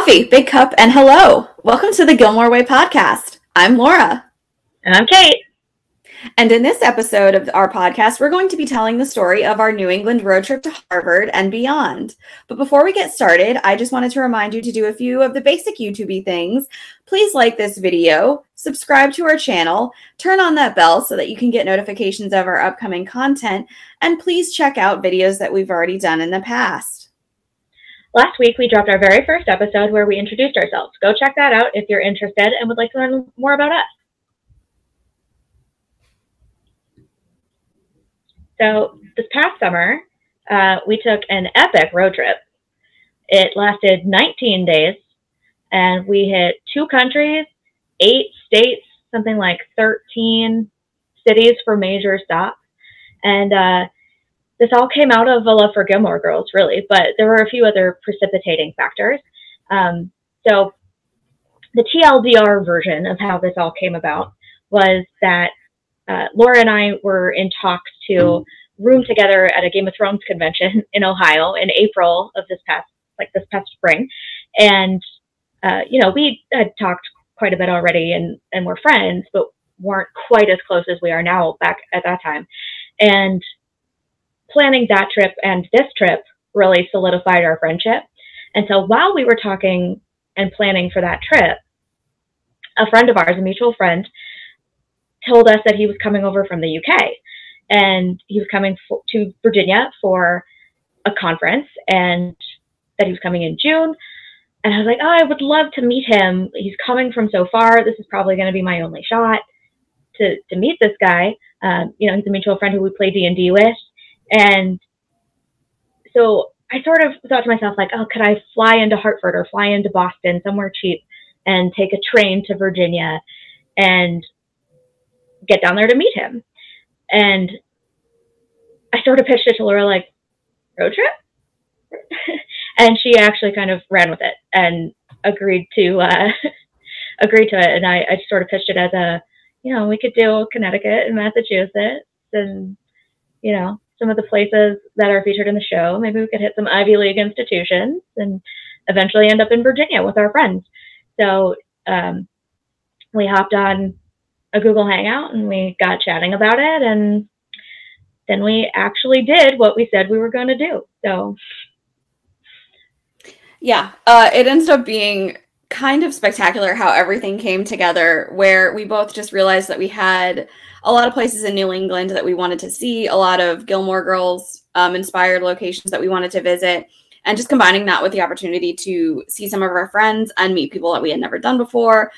coffee, big cup, and hello. Welcome to the Gilmore Way podcast. I'm Laura. And I'm Kate. And in this episode of our podcast, we're going to be telling the story of our New England road trip to Harvard and beyond. But before we get started, I just wanted to remind you to do a few of the basic YouTube-y things. Please like this video, subscribe to our channel, turn on that bell so that you can get notifications of our upcoming content, and please check out videos that we've already done in the past. Last week, we dropped our very first episode where we introduced ourselves. Go check that out if you're interested and would like to learn more about us. So this past summer, we took an epic road trip. It lasted 19 days, and we hit 2 countries, 8 states, something like 13 cities for major stops. And this all came out of a love for Gilmore Girls, really, but there were a few other precipitating factors. So the TLDR version of how this all came about was that Laura and I were in talks to room together at a Game of Thrones convention in Ohio in April of this past spring. And, we had talked quite a bit already and were friends, but weren't quite as close as we are now back at that time. And planning that trip and this trip really solidified our friendship. And so while we were talking and planning for that trip, a friend of ours, a mutual friend, told us that he was coming over from the UK, and he was coming to Virginia for a conference, and that he was coming in June. And I was like, oh, I would love to meet him. He's coming from so far. This is probably going to be my only shot to meet this guy. He's a mutual friend who we play D&D with. And so I sort of thought to myself, like, oh, could I fly into Hartford or fly into Boston, somewhere cheap, and take a train to Virginia and get down there to meet him? And I sort of pitched it to Laura, like, road trip? And she actually kind of ran with it and agreed to it. And I sort of pitched it as we could do Connecticut and Massachusetts and, some of the places that are featured in the show. Maybe we could hit some Ivy League institutions and eventually end up in Virginia with our friends. So we hopped on a Google Hangout and we got chatting about it, and then we actually did what we said we were going to do. So yeah, it ended up being kind of spectacular how everything came together, where we both just realized that we had a lot of places in New England that we wanted to see, a lot of Gilmore Girls inspired locations that we wanted to visit, and just combining that with the opportunity to see some of our friends and meet people that we had never done before.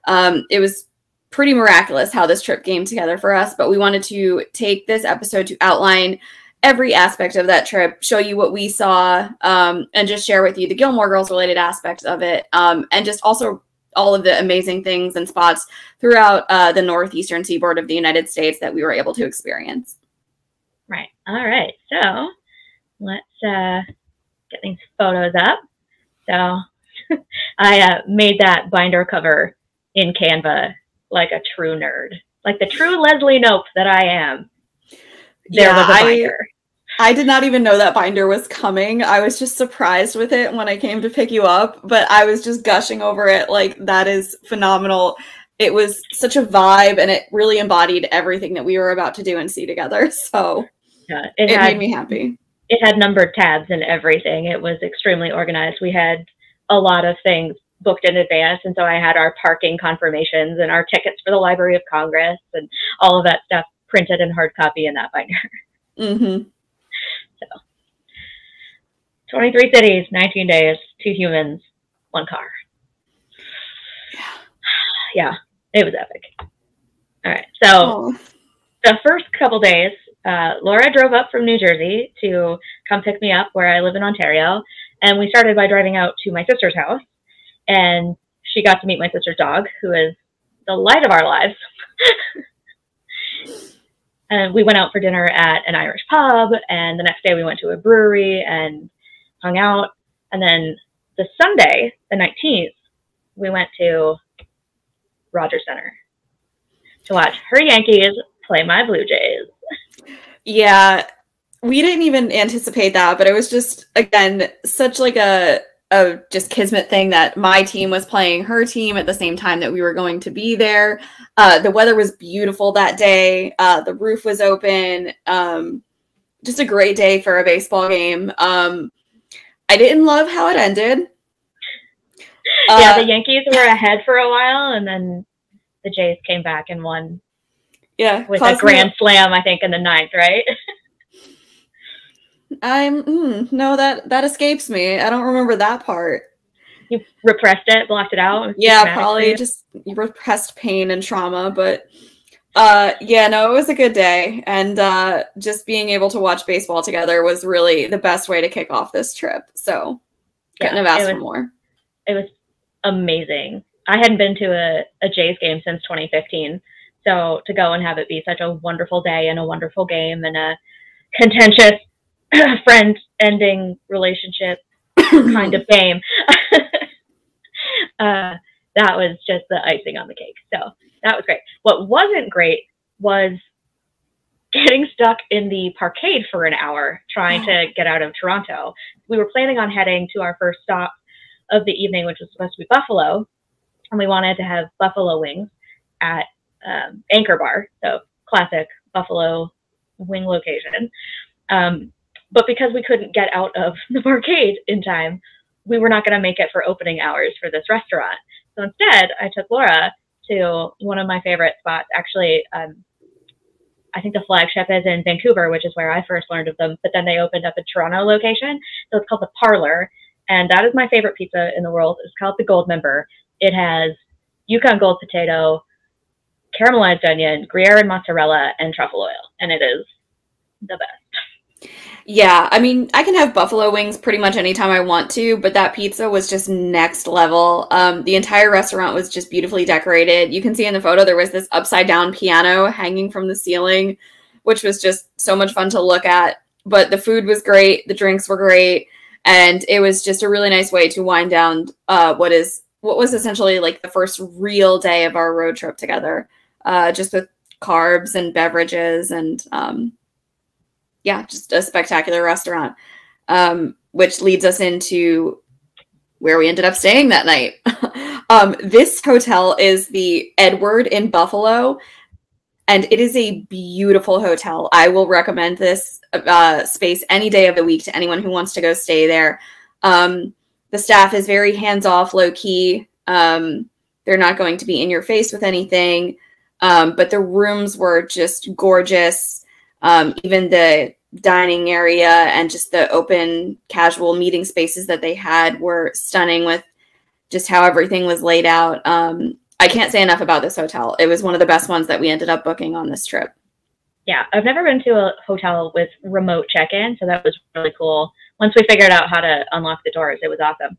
It was pretty miraculous how this trip came together for us, but we wanted to take this episode to outline every aspect of that trip, show you what we saw, and just share with you the Gilmore Girls related aspects of it, and just also all of the amazing things and spots throughout the northeastern seaboard of the United States that we were able to experience. Right. All right. So let's get these photos up. So I made that binder cover in Canva like a true nerd, like the true Leslie Knope that I am. There was a binder. I did not even know that binder was coming. I was just surprised with it when I came to pick you up, but I was just gushing over it. Like, that is phenomenal. It was such a vibe, and it really embodied everything that we were about to do and see together. So yeah, it made me happy. It had numbered tabs and everything. It was extremely organized. We had a lot of things booked in advance, and so I had our parking confirmations and our tickets for the Library of Congress and all of that stuff printed in hard copy in that binder. Mm-hmm. So 23 cities, 19 days, 2 humans, 1 car. Yeah, it was epic. All right, so the first couple days, Laura drove up from New Jersey to come pick me up where I live in Ontario, and we started by driving out to my sister's house, and she got to meet my sister's dog, who is the light of our lives. And we went out for dinner at an Irish pub, and the next day we went to a brewery and hung out. And then the Sunday, the 19th, we went to Rogers Center to watch her Yankees play my Blue Jays. Yeah, we didn't even anticipate that, but it was just, again, such like a a just kismet thing that my team was playing her team at the same time that we were going to be there. The weather was beautiful that day. The roof was open. Just a great day for a baseball game. I didn't love how it ended. Yeah, the Yankees were ahead for a while, and then the Jays came back and won. Yeah, with a grand slam, I think, in the 9th, right? No, that escapes me. I don't remember that part. You repressed it, blocked it out. Yeah, probably just repressed pain and trauma, but yeah, no, it was a good day, and just being able to watch baseball together was really the best way to kick off this trip. So couldn't have asked for more. It was amazing. I hadn't been to a Jays game since 2015, so to go and have it be such a wonderful day and a wonderful game and a contentious friend-ending relationship kind of game, that was just the icing on the cake. So that was great. What wasn't great was getting stuck in the parkade for an hour trying to get out of Toronto. We were planning on heading to our first stop of the evening, which was supposed to be Buffalo, and we wanted to have buffalo wings at Anchor Bar, so classic Buffalo wing location. But because we couldn't get out of the parkade in time, we were not going to make it for opening hours for this restaurant. So instead, I took Laura to one of my favorite spots. Actually, I think the flagship is in Vancouver, which is where I first learned of them. But then they opened up a Toronto location. So it's called The Parlor. And that is my favorite pizza in the world. It's called the Gold Member. It has Yukon Gold potato, caramelized onion, Gruyere and mozzarella, and truffle oil. And it is the best. Yeah, I mean, I can have buffalo wings pretty much anytime I want to, but that pizza was just next level. The entire restaurant was just beautifully decorated. You can see in the photo there was this upside down piano hanging from the ceiling, which was just so much fun to look at. But the food was great, the drinks were great, and it was just a really nice way to wind down what was essentially like the first real day of our road trip together, just with carbs and beverages and yeah, just a spectacular restaurant, which leads us into where we ended up staying that night. This hotel is the Edward in Buffalo, and it is a beautiful hotel. I will recommend this space any day of the week to anyone who wants to go stay there. The staff is very hands-off, low-key. They're not going to be in your face with anything, but the rooms were just gorgeous. Even the dining area and just the open casual meeting spaces that they had were stunning with just how everything was laid out. I can't say enough about this hotel. It was one of the best ones that we ended up booking on this trip. Yeah, I've never been to a hotel with remote check-in, so that was really cool. Once we figured out how to unlock the doors, it was awesome.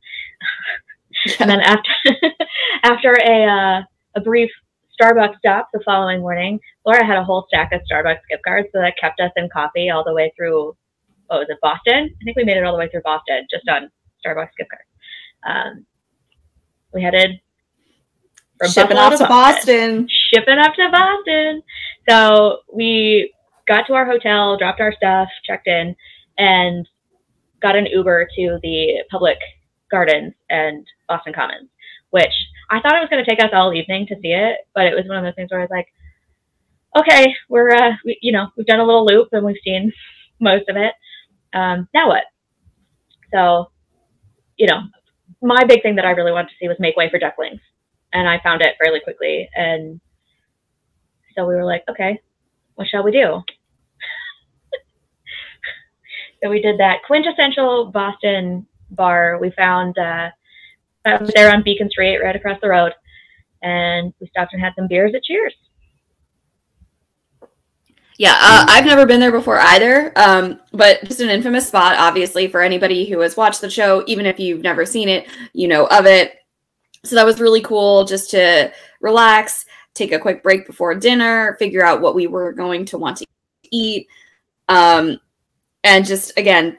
Yeah. And then after a brief Starbucks stop the following morning, Laura had a whole stack of Starbucks gift cards, so that kept us in coffee all the way through, what was it, Boston? I think we made it all the way through Boston, just on Starbucks gift cards. We headed from shipping up to Boston. Shipping up to Boston. So we got to our hotel, dropped our stuff, checked in, and got an Uber to the Public Gardens and Boston Commons, which I thought it was going to take us all evening to see it, but it was one of those things where I was like, okay, we've done a little loop and we've seen most of it. Now what? So, my big thing that I really wanted to see was Make Way for Ducklings, and I found it fairly quickly. And so we were like, okay, what shall we do? So we did that quintessential Boston bar. We found I was there on Beacon Street, right across the road, and we stopped and had some beers at Cheers. Yeah, I've never been there before either, but just an infamous spot, obviously, for anybody who has watched the show. Even if you've never seen it, you know of it. So that was really cool, just to relax, take a quick break before dinner, figure out what we were going to want to eat. And just, again,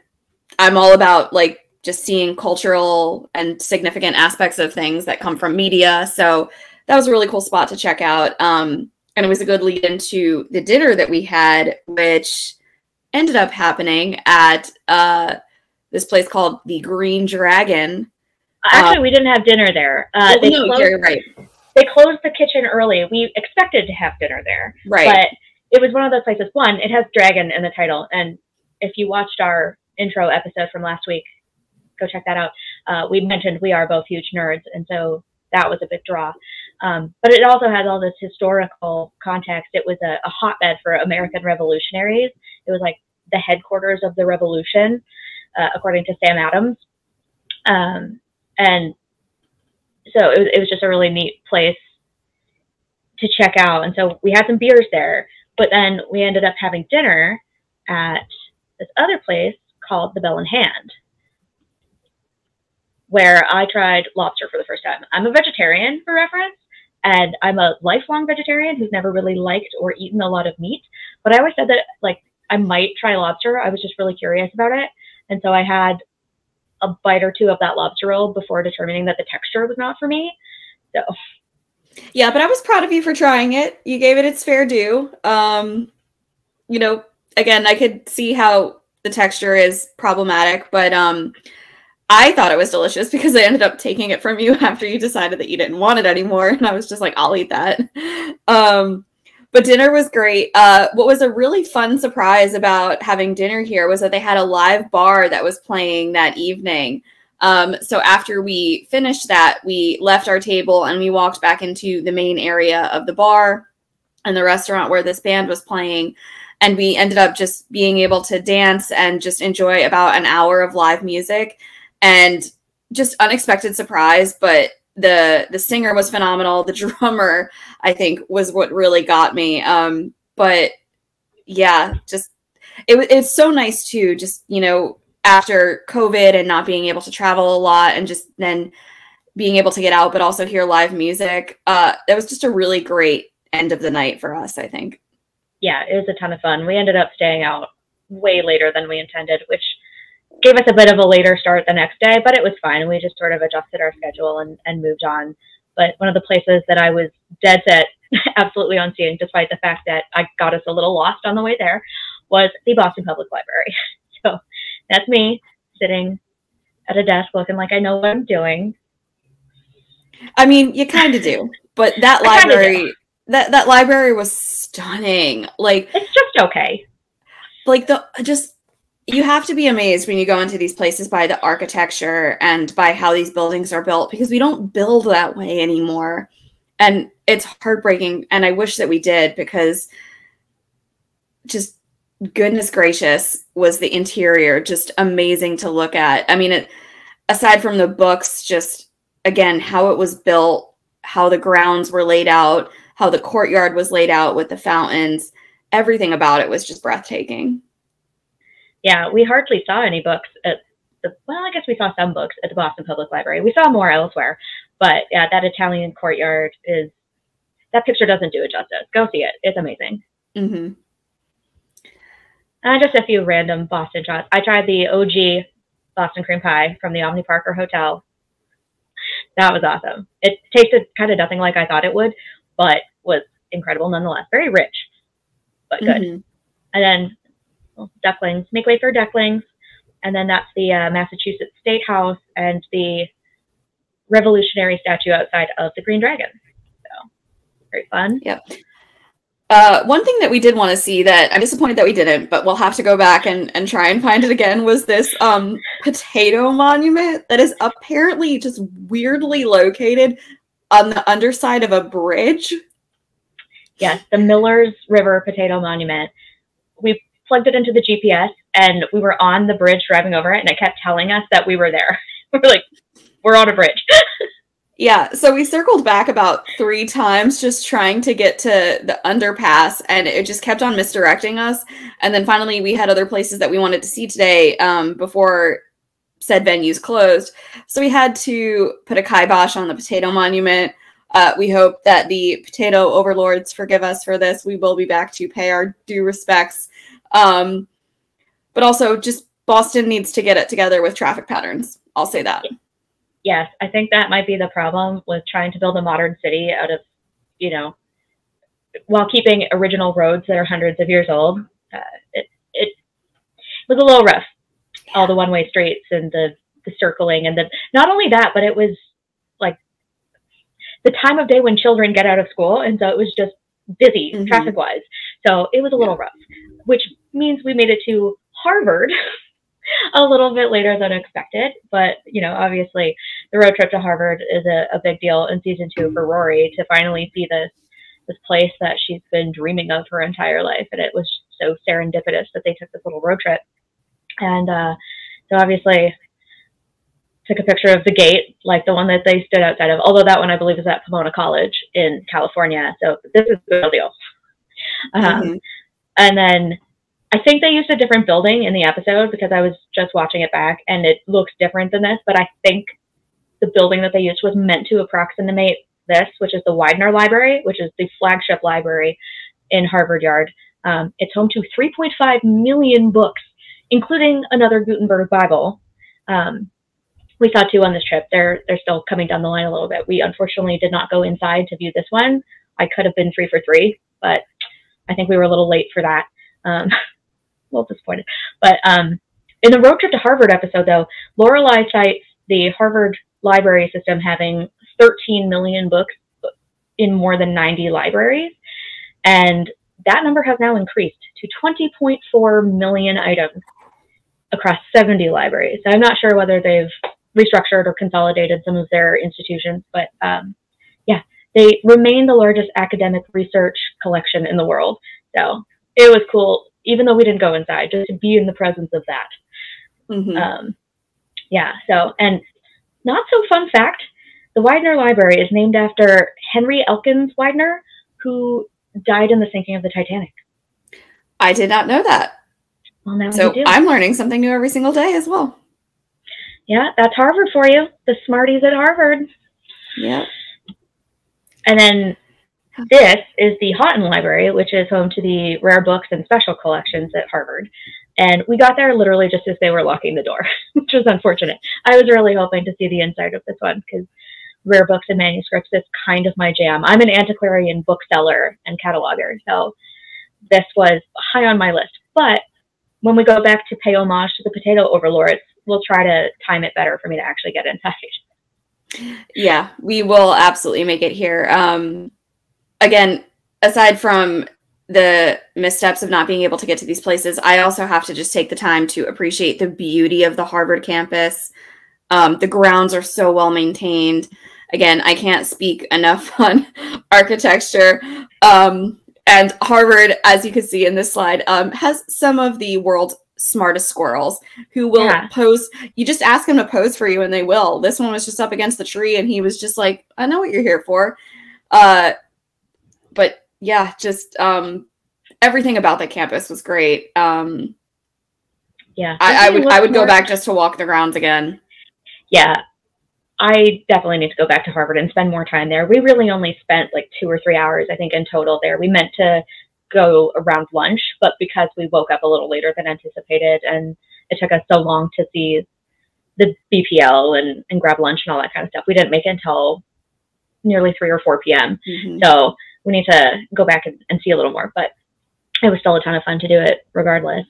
I'm all about, like, just seeing cultural and significant aspects of things that come from media. So that was a really cool spot to check out. And it was a good lead into the dinner that we had, which ended up happening at this place called the Green Dragon, Actually, we didn't have dinner there. You're right. They closed the kitchen early. We expected to have dinner there. Right. But it was one of those places. One, it has dragon in the title. And if you watched our intro episode from last week, go check that out. We mentioned we are both huge nerds. And so that was a big draw. But it also has all this historical context. It was a hotbed for American revolutionaries. It was like the headquarters of the revolution, according to Sam Adams. And so it was just a really neat place to check out. And so we had some beers there, but then we ended up having dinner at this other place called the Bell in Hand, where I tried lobster for the first time. I'm a vegetarian, for reference, and I'm a lifelong vegetarian who's never really liked or eaten a lot of meat. But I always said that, like, I might try lobster. I was just really curious about it. And so I had a bite or two of that lobster roll before determining that the texture was not for me. So, yeah, but I was proud of you for trying it. You gave it its fair due. You know, again, I could see how the texture is problematic, but I thought it was delicious because I ended up taking it from you after you decided that you didn't want it anymore, and I was just like, I'll eat that. But dinner was great. What was a really fun surprise about having dinner here was that they had a live bar that was playing that evening. So after we finished that, we left our table and we walked back into the main area of the bar and the restaurant where this band was playing. And we ended up just being able to dance and just enjoy about an hour of live music. And just unexpected surprise, but the singer was phenomenal. The drummer, I think, was what really got me. But yeah, just it's so nice too. Just, you know, after COVID and not being able to travel a lot, and just then being able to get out, but also hear live music. That was just a really great end of the night for us, I think. Yeah, it was a ton of fun. We ended up staying out way later than we intended, which gave us a bit of a later start the next day, but it was fine. We just sort of adjusted our schedule and moved on. But one of the places that I was dead set absolutely on seeing, despite the fact that I got us a little lost on the way there, was the Boston Public Library. So that's me sitting at a desk looking like I know what I'm doing. I mean, you kind of do, but that library, that library was stunning. Like, it's just okay. Like you have to be amazed when you go into these places by the architecture and by how these buildings are built, because we don't build that way anymore. And it's heartbreaking. And I wish that we did, because just goodness gracious, was the interior just amazing to look at. I mean, aside from the books, just again, how it was built, how the grounds were laid out, how the courtyard was laid out with the fountains, everything about it was just breathtaking. Yeah, we hardly saw any books at well, I guess we saw some books at the Boston Public Library. We saw more elsewhere, but yeah, that Italian courtyard that picture doesn't do it justice. Go see it. It's amazing. Mm-hmm. Just a few random Boston shots. I tried the OG Boston cream pie from the Omni Parker Hotel. That was awesome. It tasted kind of nothing like I thought it would, but was incredible nonetheless. Very rich, but good. Mm-hmm. And then ducklings, make way for ducklings. And then that's the Massachusetts State House and the revolutionary statue outside of the Green Dragon. So very fun. Yep. One thing that we did want to see that I'm disappointed that we didn't, but we'll have to go back and try and find it again, was this potato monument that is apparently just weirdly located on the underside of a bridge. Yes, the Millers River Potato Monument. We plugged it into the GPS and we were on the bridge driving over it, and it kept telling us that we were there. We were like, we're on a bridge. Yeah, so we circled back about 3 times just trying to get to the underpass, and it just kept on misdirecting us. And then finally we had other places that we wanted to see today before said venues closed. So we had to put a kibosh on the potato monument. We hope that the potato overlords forgive us for this. We will be back to pay our due respects. But also, just Boston needs to get it together with traffic patterns. I'll say that. Yes, I think that might be the problem with trying to build a modern city out of, while keeping original roads that are hundreds of years old. It was a little rough. Yeah. All the one-way streets and the the circling and not only that, but it was like the time of day when children get out of school. And so it was just busy traffic wise. So it was a little rough, which means we made it to Harvard a little bit later than expected. But, you know, obviously the road trip to Harvard is a big deal in season 2 for Rory to finally see this place that she's been dreaming of her entire life. And it was so serendipitous that they took this little road trip. And so obviously took a picture of the gate, like the one that they stood outside of, although that one I believe is at Pomona College in California. So this is the real deal. And then I think they used a different building in the episode because I was just watching it back and it looks different than this, but I think the building that they used was meant to approximate this, which is the Widener Library, which is the flagship library in Harvard Yard. It's home to 3.5 million books, including another Gutenberg Bible. We saw 2 on this trip. They're still coming down the line a little bit. We unfortunately did not go inside to view this one. I could have been 3 for 3, but I think we were a little late for that. A little disappointed. But in the road trip to Harvard episode, though, Lorelai cites the Harvard library system having 13 million books in more than 90 libraries. And that number has now increased to 20.4 million items across 70 libraries. I'm not sure whether they've restructured or consolidated some of their institutions, but yeah, they remain the largest academic research collection in the world. So it was cool, even though we didn't go inside, just to be in the presence of that. Yeah, so, and not so fun fact, the Widener Library is named after Henry Elkins Widener, who died in the sinking of the Titanic. I did not know that. Well, now so you do. I'm learning something new every single day as well. Yeah, that's Harvard for you. The smarties at Harvard. Yeah. And then this is the Houghton Library, which is home to the rare books and special collections at Harvard. And we got there literally just as they were locking the door, which was unfortunate. I was really hoping to see the inside of this one because rare books and manuscripts is kind of my jam. I'm an antiquarian bookseller and cataloger, so this was high on my list. But when we go back to pay homage to the potato overlords, we'll try to time it better for me to actually get inside. Yeah, we will absolutely make it here. Again, aside from the missteps of not being able to get to these places, I also have to just take the time to appreciate the beauty of the Harvard campus. The grounds are so well maintained. Again, I can't speak enough on architecture. And Harvard, as you can see in this slide, has some of the world's smartest squirrels who will pose. You just ask them to pose for you and they will. This one was just up against the tree and he was just like, I know what you're here for. But yeah, just everything about the campus was great. Yeah, I would go back just to walk the grounds again. Yeah, I definitely need to go back to Harvard and spend more time there. We really only spent like 2 or 3 hours, I think, in total there. We meant to go around lunch, but because we woke up a little later than anticipated and it took us so long to see the BPL and grab lunch and all that kind of stuff, we didn't make it until nearly 3 or 4 p.m. So we need to go back and see a little more, but it was still a ton of fun to do it regardless.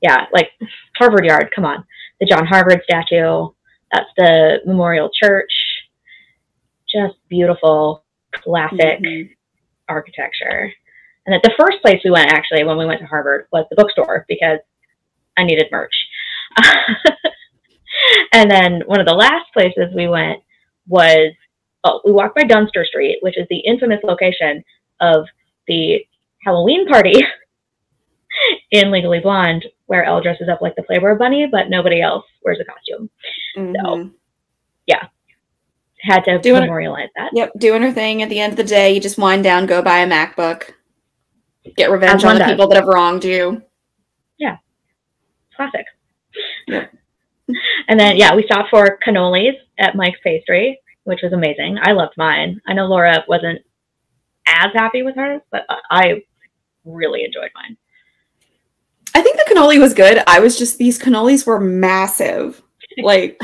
Yeah, like Harvard Yard, come on. The John Harvard statue, that's the Memorial Church. Just beautiful, classic architecture. And that the first place we went, actually, when we went to Harvard, was the bookstore because I needed merch. And then one of the last places we went was, we walked by Dunster Street, which is the infamous location of the Halloween party in Legally Blonde, where Elle dresses up like the Playboy Bunny, but nobody else wears a costume. So, yeah, had to memorialize that. Yep, doing her thing. At the end of the day, you just wind down, go buy a MacBook, get revenge on the people that have wronged you. Yeah, classic. Yep. And then, yeah, we stopped for cannolis at Mike's Pastry, which was amazing. I loved mine. I know Laura wasn't as happy with hers, but I really enjoyed mine. I think the cannoli was good. These cannolis were massive. Like,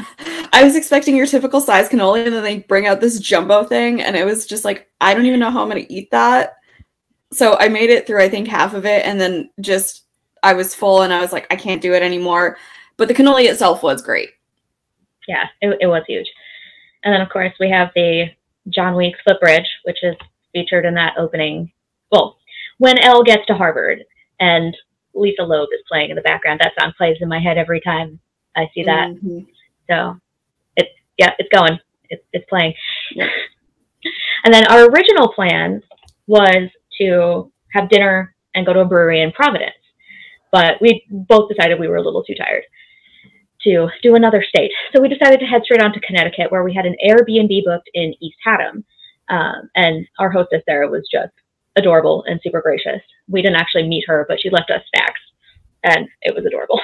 I was expecting your typical size cannoli, and then they bring out this jumbo thing, and it was just like, I don't even know how I'm going to eat that. So I made it through, I think, half of it, and then just, I was full, and I was like, I can't do it anymore. but the cannoli itself was great. Yeah, it was huge. And then, of course, we have the John Weeks footbridge, which is featured in that opening. Well, when Elle gets to Harvard and Lisa Loeb is playing in the background, that song plays in my head every time I see that. So, it's going. It's playing. Yep. And then our original plan was to have dinner and go to a brewery in Providence. But we both decided we were a little too tired to do another state. So we decided to head straight on to Connecticut, where we had an Airbnb booked in East Haddam. And our hostess there was just adorable and super gracious. We didn't actually meet her, but she left us snacks, and it was adorable.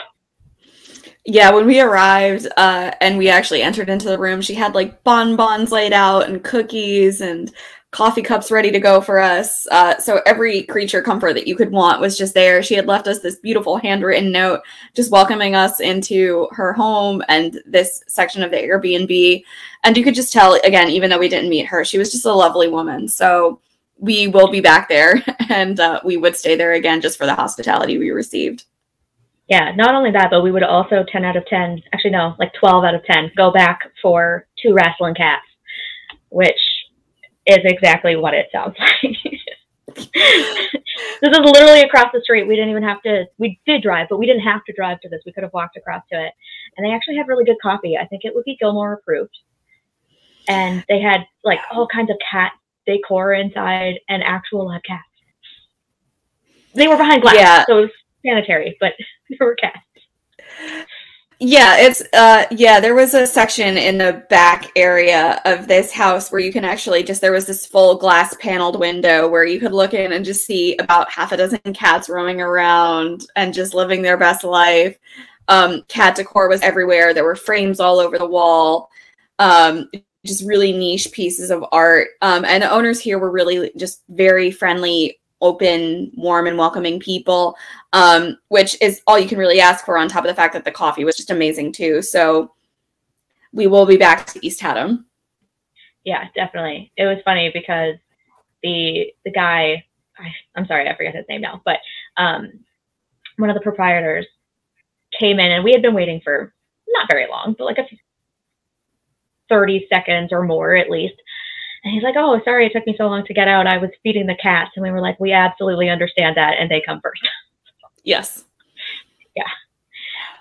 Yeah, when we arrived and we actually entered into the room, she had like bonbons laid out and cookies and coffee cups ready to go for us. So every creature comfort that you could want was just there. She had left us this beautiful handwritten note just welcoming us into her home and this section of the Airbnb. And you could just tell, again, even though we didn't meet her, she was just a lovely woman. So we will be back there, and we would stay there again just for the hospitality we received. Yeah, not only that, but we would also 10 out of 10, actually no, like 12 out of 10, go back for 2 wrestling cats, which is exactly what it sounds like. This is literally across the street. We didn't even have to, we did drive, but we didn't have to drive to this. We could have walked across to it. And they actually had really good coffee. I think it would be Gilmore approved. And they had like all kinds of cat decor inside and actual live cats. They were behind glass, so it was sanitary, but there were cats. Yeah, it's there was a section in the back area of this house where you can actually just, there was this full glass paneled window where you could look in and just see about half a dozen cats roaming around and just living their best life. Cat decor was everywhere. There were frames all over the wall. Just really niche pieces of art. And the owners here were really just very friendly, open, warm, and welcoming people, which is all you can really ask for, on top of the fact that the coffee was just amazing too. So we will be back to East Haddam. Yeah, definitely. It was funny because the guy, I'm sorry, I forget his name now, but one of the proprietors came in, and we had been waiting for not very long, but like 30 seconds or more at least. And he's like, "Oh, sorry, it took me so long to get out. I was feeding the cats." And we were like, "We absolutely understand that, and they come first." Yes. Yeah.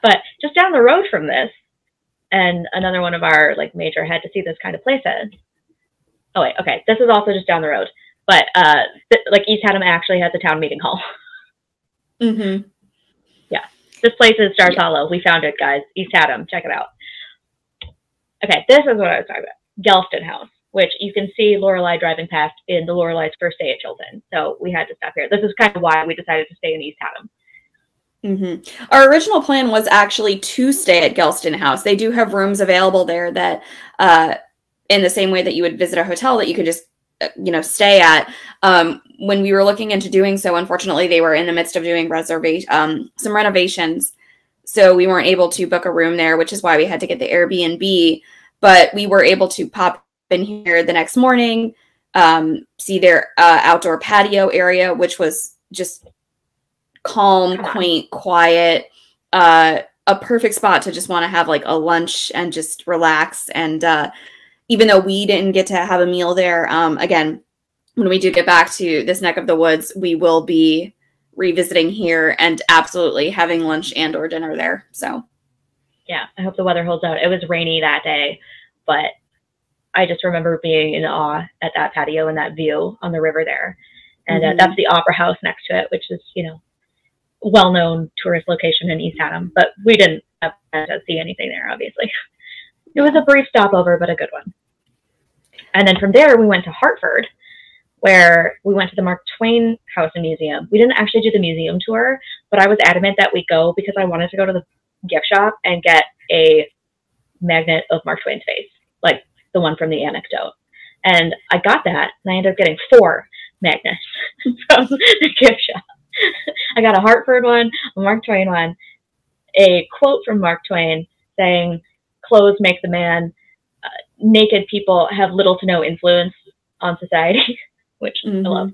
But just down the road from this, and another one of our like major head to see this kind of places. Oh wait, okay. This is also just down the road. But like East Haddam actually has a town meeting hall. Mm-hmm. Yeah. This place is Stars Hollow. We found it, guys. East Haddam. Check it out. Okay, this is what I was talking about. Gelston House, which you can see Lorelai driving past in the Lorelai's first day at Chilton. So we had to stop here. This is kind of why we decided to stay in East Haddam. Mm-hmm. Our original plan was actually to stay at Gelston House. They do have rooms available there that, in the same way that you would visit a hotel, that you could just, stay at. When we were looking into doing so, unfortunately, they were in the midst of doing some renovations. So we weren't able to book a room there, which is why we had to get the Airbnb. But we were able to pop in here the next morning, see their outdoor patio area, which was just calm, quaint, quiet, a perfect spot to just want to have like a lunch and just relax. And even though we didn't get to have a meal there, again, when we do get back to this neck of the woods, we will be revisiting here and absolutely having lunch and or dinner there. So yeah, I hope the weather holds out. It was rainy that day, but I just remember being in awe at that patio and that view on the river there. And that's the Opera House next to it, which is, well-known tourist location in East Haddam, but we didn't have to see anything there, obviously. It was a brief stopover, but a good one. And then from there, we went to Hartford, where we went to the Mark Twain House and Museum. We didn't actually do the museum tour, but I was adamant that we go because I wanted to go to the gift shop and get a magnet of Mark Twain's face, like the one from the anecdote. And I got that, and I ended up getting 4 magnets from the gift shop. I got a Hartford one, a Mark Twain one, a quote from Mark Twain saying, "Clothes make the man. Naked people have little to no influence on society," which I love.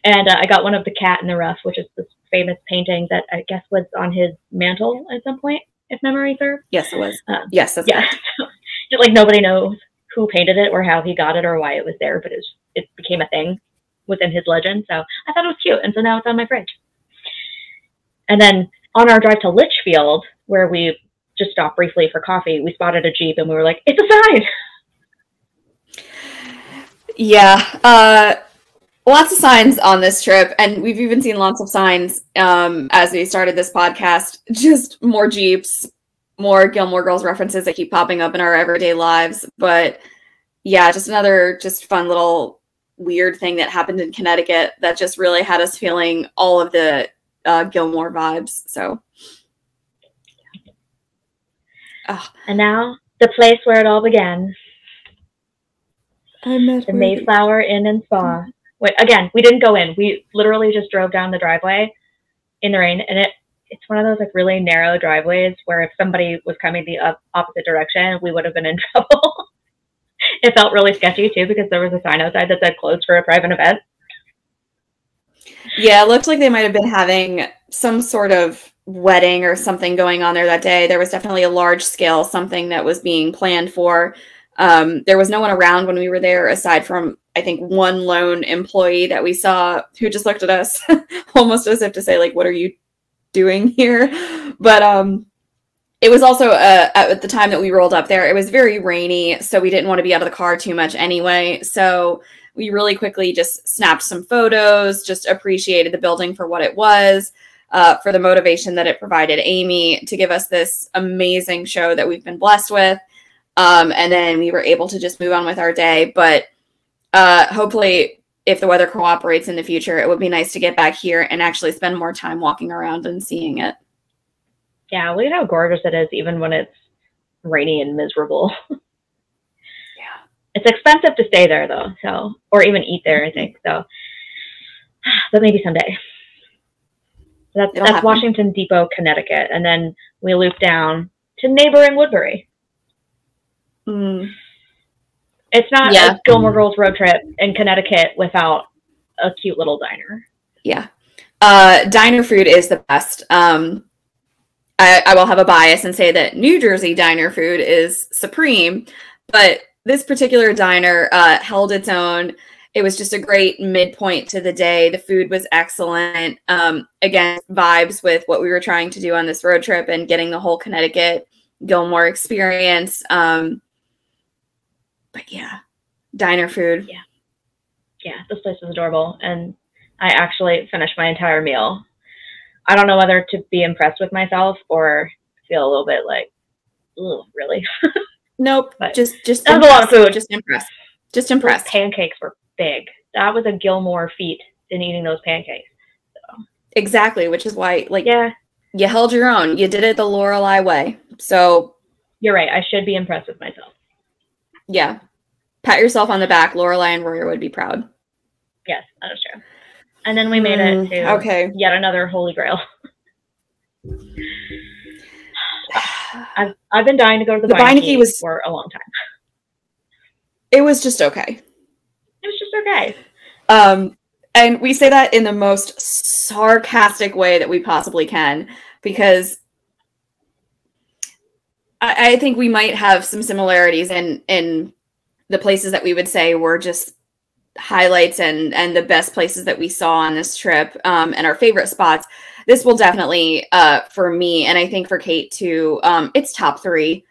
And I got one of The Cat in the Rough, which is this famous painting that I guess was on his mantle at some point. if memory serves. Yes, it was. Yes, that's yeah. Just like nobody knows who painted it or how he got it or why it was there, but it became a thing within his legend. So I thought it was cute, and so now it's on my fridge. And then on our drive to Litchfield, where we just stopped briefly for coffee, we spotted a Jeep, and we were like, it's a sign! Yeah, lots of signs on this trip, and we've even seen lots of signs as we started this podcast. Just more Jeeps, more Gilmore Girls references that keep popping up in our everyday lives. But yeah, just another fun little weird thing that happened in Connecticut that just really had us feeling all of the Gilmore vibes. So, and now the place where it all began. The Mayflower Inn and Spa. Wait, again, we didn't go in. We literally just drove down the driveway in the rain, and it's one of those like really narrow driveways where if somebody was coming the opposite direction, we would have been in trouble. It felt really sketchy too because there was a sign outside that said closed for a private event. Yeah, it looked like they might have been having some sort of wedding or something going on there that day. There was definitely a large scale something that was being planned for. There was no one around when we were there aside from, I think, one lone employee that we saw who just looked at us almost as if to say, like, what are you doing here? But it was also at the time that we rolled up there, it was very rainy, so we didn't want to be out of the car too much anyway. So we really quickly just snapped some photos, just appreciated the building for what it was, for the motivation that it provided Amy to give us this amazing show that we've been blessed with. And then we were able to just move on with our day. But hopefully, if the weather cooperates in the future, it would be nice to get back here and actually spend more time walking around and seeing it. Yeah, look at how gorgeous it is, even when it's rainy and miserable. Yeah. It's expensive to stay there, though, so, or even eat there, I think. So, but maybe someday. So that's Washington Depot, Connecticut. And then we loop down to neighboring Woodbury. It's not a Gilmore Girls road trip in Connecticut without a cute little diner. Yeah. Diner food is the best. I will have a bias and say that New Jersey diner food is supreme, but this particular diner held its own. It was just a great midpoint to the day. The food was excellent. Again, vibes with what we were trying to do on this road trip and getting the whole Connecticut Gilmore experience. But yeah, diner food. Yeah, this place was adorable, and I actually finished my entire meal. I don't know whether to be impressed with myself or feel a little bit like, ooh, really? Nope. But just that was a lot of food. Just impressed. Just impressed. Those pancakes were big. That was a Gilmore feat in eating those pancakes. So. Exactly, which is why, like, you held your own. You did it the Lorelai way. So you're right. I should be impressed with myself. Yeah. Pat yourself on the back. Lorelai and Royer would be proud. Yes, that is true. And then we made it to yet another holy grail. I've been dying to go to the Beinecke for a long time. It was just okay. It was just okay. And we say that in the most sarcastic way that we possibly can, because I think we might have some similarities in the places that we would say were just highlights and the best places that we saw on this trip, and our favorite spots. This will definitely, for me, and I think for Kate too, it's top 3.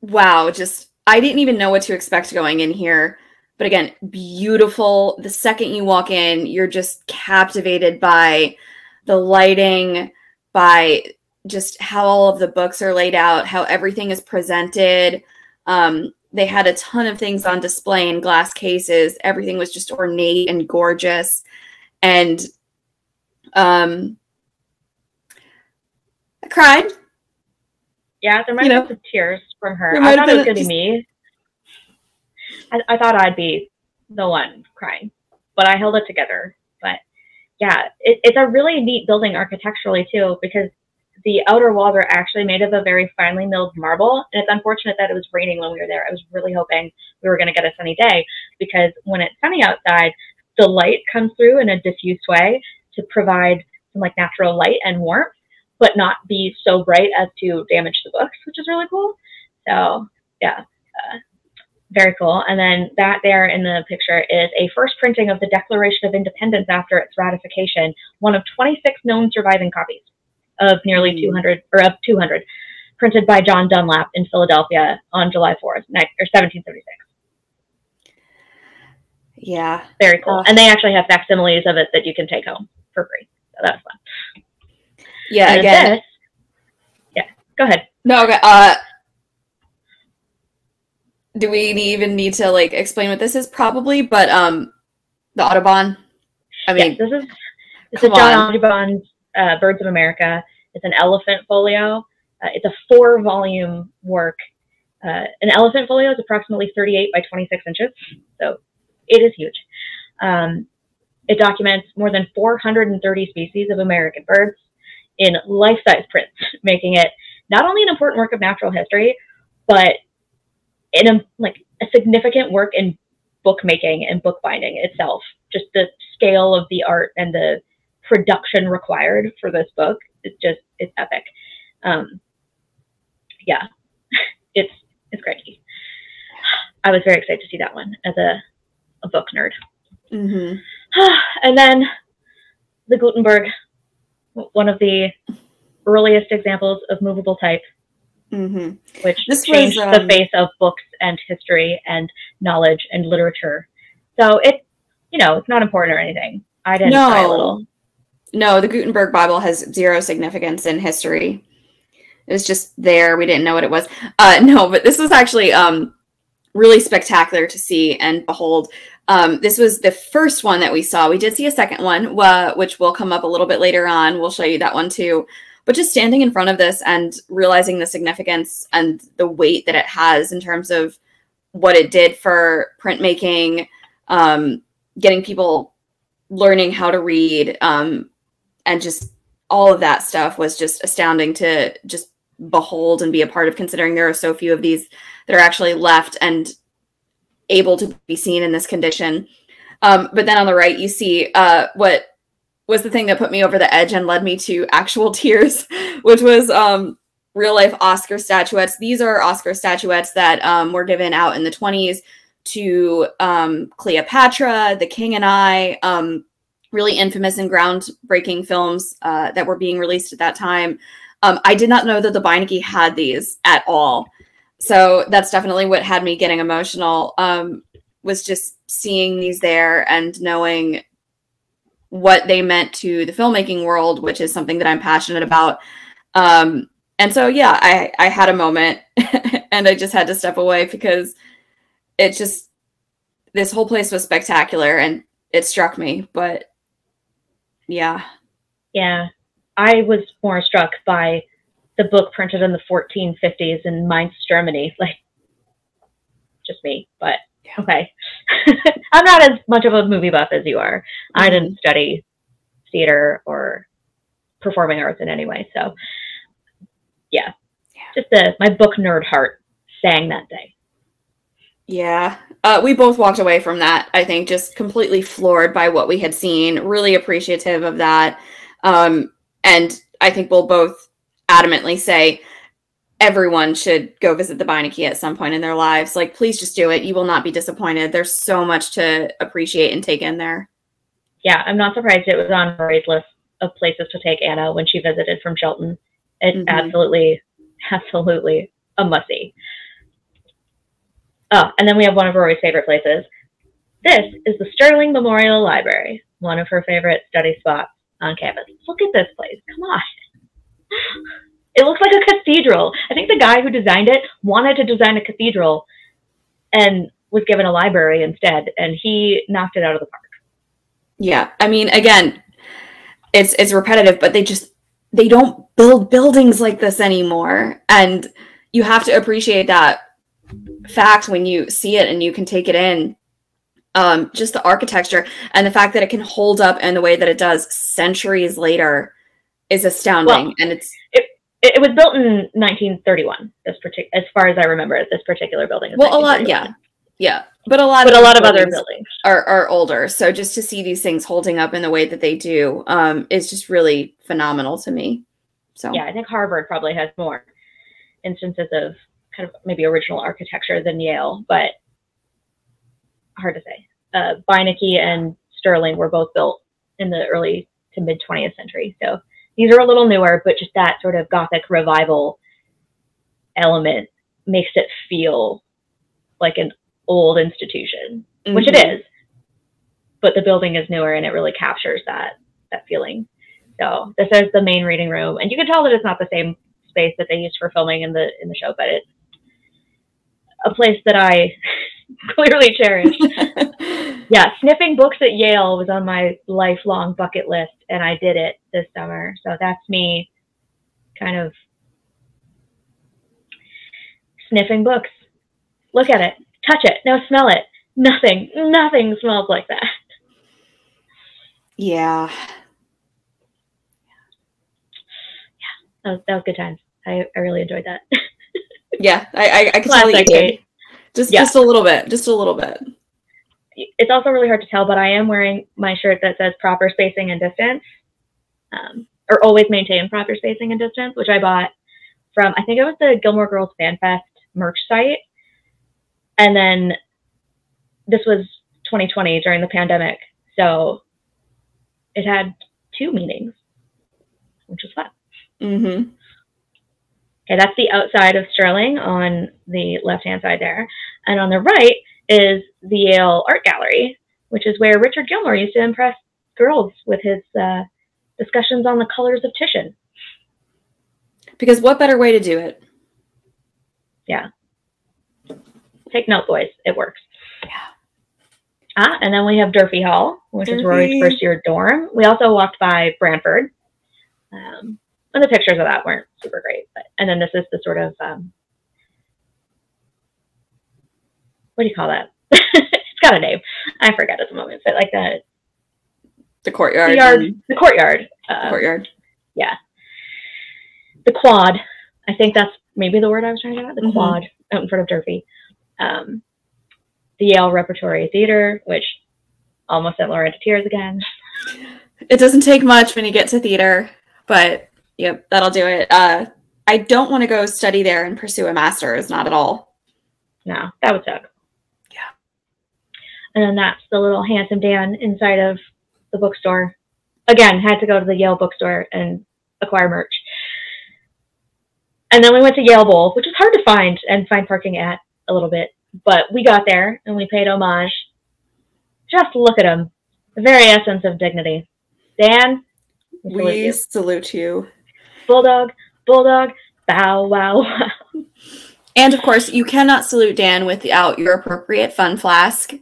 Wow, just, I didn't even know what to expect going in here. But again, beautiful. The second you walk in, you're just captivated by the lighting, by just how all of the books are laid out, how everything is presented. They had a ton of things on display in glass cases. Everything was just ornate and gorgeous. And I cried. Yeah, there might have been some tears from her. I thought it was going to be me. I thought I'd be the one crying, but I held it together. But yeah, it's a really neat building architecturally too, because the outer walls are actually made of a very finely milled marble. And it's unfortunate that it was raining when we were there. I was really hoping we were going to get a sunny day, because when it's sunny outside, the light comes through in a diffused way to provide some like natural light and warmth. but not be so bright as to damage the books, which is really cool. So yeah, very cool. And then that there in the picture is a first printing of the Declaration of Independence after its ratification, one of 26 known surviving copies of nearly 200, or of 200, printed by John Dunlap in Philadelphia on July 4th, 1776. Yeah. Very cool. And they actually have facsimiles of it that you can take home for free. So that's fun. Yeah, and again. Yeah, go ahead. No, okay. Do we even need to like explain what this is? Probably, but the Audubon. I mean, yes, this is John Audubon's Birds of America. It's an elephant folio. It's a 4-volume work. An elephant folio is approximately 38 by 26 inches, so it is huge. It documents more than 430 species of American birds in life-size prints, making it not only an important work of natural history, but in a significant work in bookmaking and bookbinding itself. Just the scale of the art and the production required for this book is it's epic. Yeah, it's crazy. I was very excited to see that one as a book nerd. Mm-hmm. And then the Gutenberg, one of the earliest examples of movable type, which changed the face of books and history and knowledge and literature. So it's not important or anything. I didn't cry a little. No, the Gutenberg Bible has zero significance in history. It was just there. We didn't know what it was. No, but this was actually really spectacular to see and behold. This was the first one that we saw. We did see a second one, which will come up a little bit later on. We'll show you that one too. But just standing in front of this and realizing the significance and the weight that it has in terms of what it did for printmaking, getting people learning how to read, and just all of that stuff was just astounding to just behold and be a part of, considering there are so few of these that are actually left and able to be seen in this condition. But then on the right, you see what was the thing that put me over the edge and led me to actual tears, which was real life Oscar statuettes. These are Oscar statuettes that were given out in the 1920s to Cleopatra, The King and I, really infamous and groundbreaking films that were being released at that time. I did not know that the Beinecke had these at all. So that's definitely what had me getting emotional, was just seeing these there and knowing what they meant to the filmmaking world, which is something that I'm passionate about. And so, yeah, I had a moment and I just had to step away because it just, this whole place was spectacular and it struck me, but yeah. Yeah. I was more struck by the book printed in the 1450s in Mainz, Germany. Like, just me, but okay. I'm not as much of a movie buff as you are. I didn't study theater or performing arts in any way. So yeah, just my book nerd heart sang that day. Yeah. We both walked away from that, I think, just completely floored by what we had seen, really appreciative of that. And I think we'll both adamantly say everyone should go visit the Beinecke at some point in their lives. Like, please just do it. You will not be disappointed. There's so much to appreciate and take in there. Yeah, I'm not surprised it was on Rory's list of places to take Anna when she visited from Shelton. It's absolutely a must-see. Oh, and then we have one of Rory's favorite places. This is the Sterling Memorial Library, one of her favorite study spots on campus. Look at this place. Come on. It looks like a cathedral. I think the guy who designed it wanted to design a cathedral and was given a library instead, and he knocked it out of the park. Yeah. I mean, again, it's repetitive, but they don't build buildings like this anymore. And you have to appreciate that fact when you see it and you can take it in. Just the architecture and the fact that it can hold up in the way that it does centuries later is astounding. Well, and it was built in 1931. As far as I remember it, this particular building. Well, a lot, yeah. But a lot of other buildings are older. So just to see these things holding up in the way that they do is just really phenomenal to me. So yeah, I think Harvard probably has more instances of kind of maybe original architecture than Yale, but hard to say. Beinecke and Sterling were both built in the early to mid 20th century. So these are a little newer, but just that sort of Gothic revival element makes it feel like an old institution, which it is, but the building is newer and it really captures that feeling. So this is the main reading room, and you can tell that it's not the same space that they used for filming in the show, but it's a place that I clearly cherished. Yeah, sniffing books at Yale was on my lifelong bucket list, and I did it this summer. So that's me kind of sniffing books. Look at it, touch it, no, smell it. Nothing smells like that. Yeah. That was good times. I really enjoyed that. Yeah, I could tell you did. Just a little bit. Just a little bit. It's also really hard to tell, but I am wearing my shirt that says proper spacing and distance, or always maintain proper spacing and distance, which I bought from, I think it was the Gilmore Girls Fan Fest merch site. And then this was 2020 during the pandemic. So it had 2 meanings, which was fun. Mm-hmm. Okay, that's the outside of Sterling on the left-hand side there. And on the right is the Yale Art Gallery, which is where Richard Gilmore used to impress girls with his discussions on the colors of Titian. Because what better way to do it? Yeah. Take note, boys. It works. Yeah. And then we have Durfee Hall, which is Rory's first year dorm. We also walked by Branford. And the pictures of that weren't super great. And then this is the sort of, what do you call that? It's got a name. I forget at the moment. But like the courtyard. The courtyard. The courtyard. Yeah. The quad. I think that's maybe the word I was trying to get at. The quad out in front of Durfee. The Yale Repertory Theater, which almost sent Lauren to tears again. It doesn't take much when you get to theater, but yep, that'll do it. I don't want to go study there and pursue a master's, not at all. No, that would suck. Yeah. And then that's the little Handsome Dan inside of the bookstore. Again, had to go to the Yale bookstore and acquire merch. And then we went to Yale Bowl, which is hard to find and find parking at a little bit. But we got there and we paid homage. Just look at him. The very essence of dignity. Dan, we salute you. Bulldog, bow, wow, wow. And of course, you cannot salute Dan without your appropriate fun flask.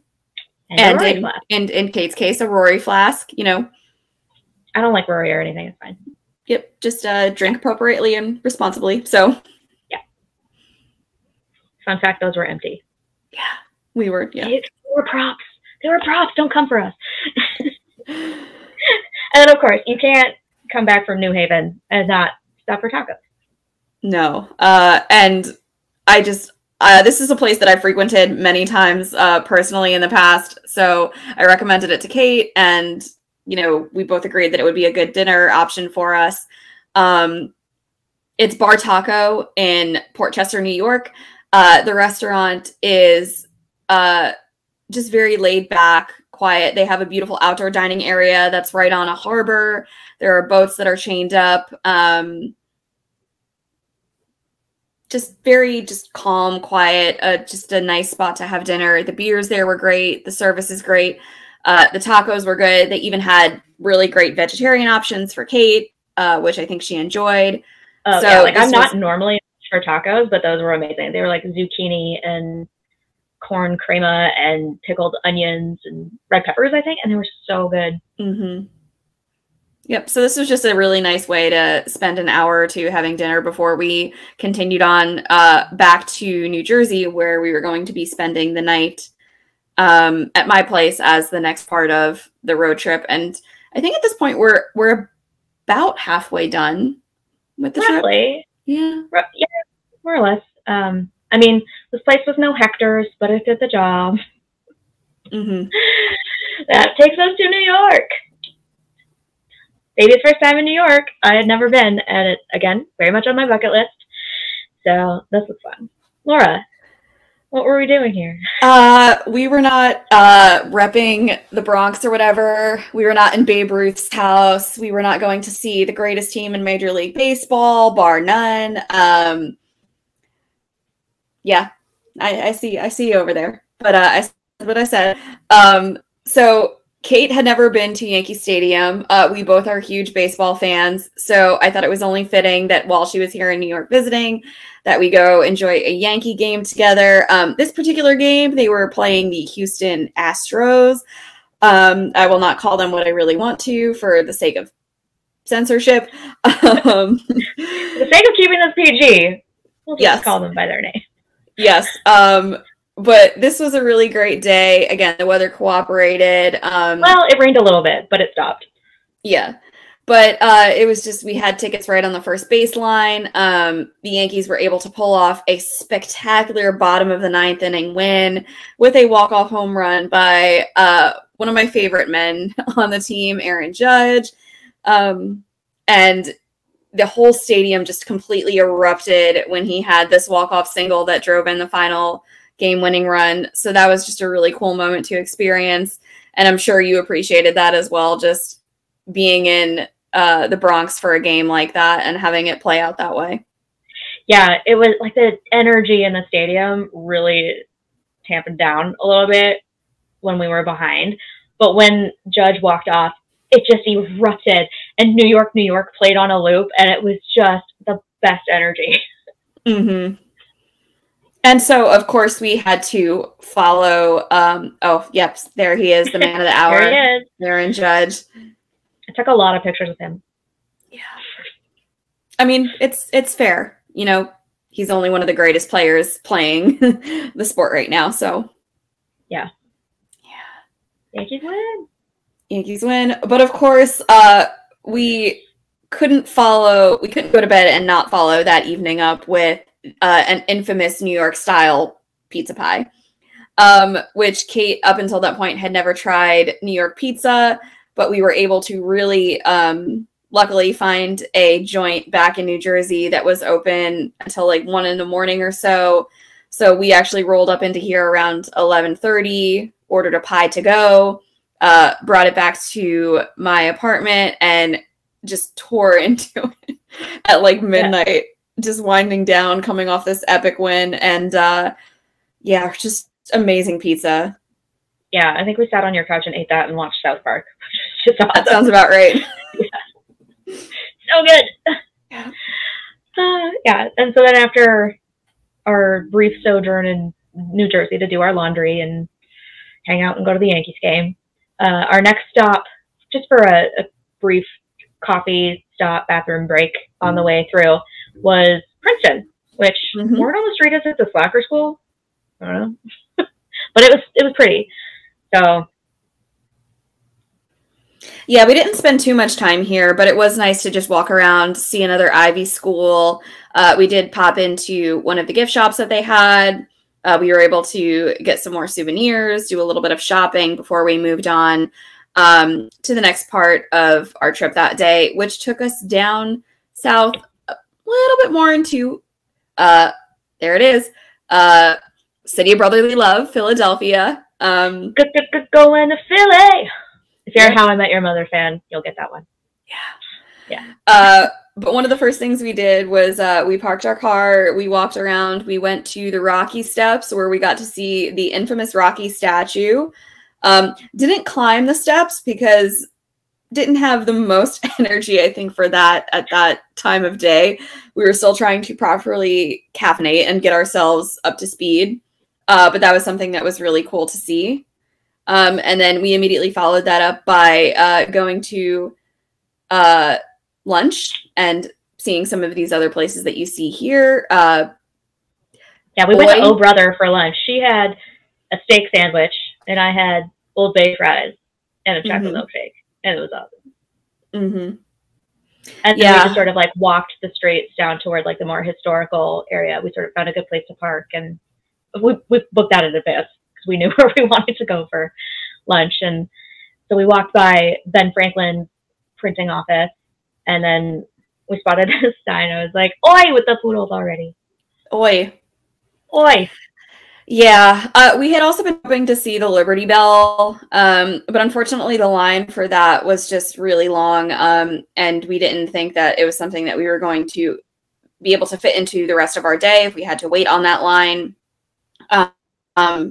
And in Kate's case, a Rory flask, you know. I don't like Rory or anything, it's fine. Yep, just drink appropriately and responsibly, so. Yeah. Fun fact, those were empty. Yeah, we were, yeah. They were props. They were props, don't come for us. And then, of course, you can't come back from New Haven and not stop for tacos. No. And I just, this is a place that I frequented many times personally in the past. So I recommended it to Kate, and, you know, we both agreed that it would be a good dinner option for us. It's Bar Taco in Port Chester, New York. The restaurant is just very laid back, quiet. They have a beautiful outdoor dining area that's right on a harbor. There are boats that are chained up. Just very calm, quiet, just a nice spot to have dinner. The beers there were great. The service is great. The tacos were good. They even had really great vegetarian options for Kate, which I think she enjoyed. So yeah, like I'm not normally for tacos, but those were amazing. They were like zucchini and corn crema and pickled onions and red peppers, I think, and they were so good. Mm-hmm. Yep. So this was just a really nice way to spend an hour or two having dinner before we continued on back to New Jersey, where we were going to be spending the night at my place as the next part of the road trip. And I think at this point we're about halfway done with the trip. Yeah, more or less. I mean, this place was no Hector's, but it did the job. Mm-hmm. That takes us to New York. baby's first time in New York. I had never been, and it, again, very much on my bucket list. So this was fun. Laura, what were we doing here? We were not repping the Bronx or whatever. We were not in Babe Ruth's house. We were not going to see the greatest team in Major League Baseball, bar none. Yeah, I see you over there. But I said what I said. So Kate had never been to Yankee Stadium. We both are huge baseball fans, so I thought it was only fitting that while she was here in New York visiting, that we go enjoy a Yankee game together. This particular game, they were playing the Houston Astros. I will not call them what I really want to for the sake of censorship. For the sake of keeping this PG, we'll just call them by their name. Yes. But this was a really great day. Again, the weather cooperated. Well, it rained a little bit, but it stopped. Yeah. But it was just, we had tickets right on the first baseline. The Yankees were able to pull off a spectacular bottom of the ninth inning win with a walk-off home run by one of my favorite men on the team, Aaron Judge. And the whole stadium just completely erupted when he had this walk-off single that drove in the final game-winning run. So that was just a really cool moment to experience. And I'm sure you appreciated that as well, just being in the Bronx for a game like that and having it play out that way. Yeah, it was like the energy in the stadium really tampered down a little bit when we were behind. But when Judge walked off, it just erupted. And New York, New York played on a loop, and it was just the best energy. Mm-hmm. And so, of course, we had to follow. Oh, yep, there he is, the man of the hour. There he is. Aaron Judge. I took a lot of pictures with him. Yeah. I mean, it's fair. You know, he's only one of the greatest players playing the sport right now. So, yeah. Yankees win. Yankees win. But of course, we couldn't go to bed and not follow that evening up with an infamous New York style pizza pie, which Kate, up until that point, had never tried New York pizza, but we were able to really, luckily find a joint back in New Jersey that was open until like 1 in the morning or so. So we actually rolled up into here around 11:30, ordered a pie to go, brought it back to my apartment, and just tore into it at like midnight, just winding down, coming off this epic win. And yeah, just amazing pizza. Yeah, I think we sat on your couch and ate that and watched South Park. Just awesome. That sounds about right. Yeah. So good. Yeah. Yeah, and so then after our brief sojourn in New Jersey to do our laundry and hang out and go to the Yankees game, our next stop, just for a brief coffee stop, bathroom break on the way through, was Princeton, which word on the street is it's a slacker school. I don't know. But it was pretty. So yeah, we didn't spend too much time here, but it was nice to just walk around, see another Ivy school. We did pop into one of the gift shops that they had. We were able to get some more souvenirs, do a little bit of shopping before we moved on to the next part of our trip that day, which took us down south a little bit more into, there it is, City of Brotherly Love, Philadelphia. Going to Philly. If you're a How I Met Your Mother fan, you'll get that one. Yeah. But one of the first things we did was we parked our car, we walked around, we went to the Rocky Steps where we got to see the infamous Rocky statue. Didn't climb the steps because didn't have the most energy, I think, for that at that time of day. We were still trying to properly caffeinate and get ourselves up to speed. But that was something that was really cool to see. And then we immediately followed that up by going to lunch and seeing some of these other places that you see here. Yeah, we went to Oh Brother for lunch. She had a steak sandwich, and I had Old Bay fries and a chocolate milkshake, and it was awesome. And then we just sort of like walked the streets down toward like the more historical area. We sort of found a good place to park, and we booked that in advance because we knew where we wanted to go for lunch. And so we walked by Ben Franklin's printing office, and then we spotted a sign. I was like, "Oi!" with the poodles already. Oi. Oi. Yeah, we had also been hoping to see the Liberty Bell, but unfortunately the line for that was just really long, and we didn't think that it was something that we were going to be able to fit into the rest of our day if we had to wait on that line.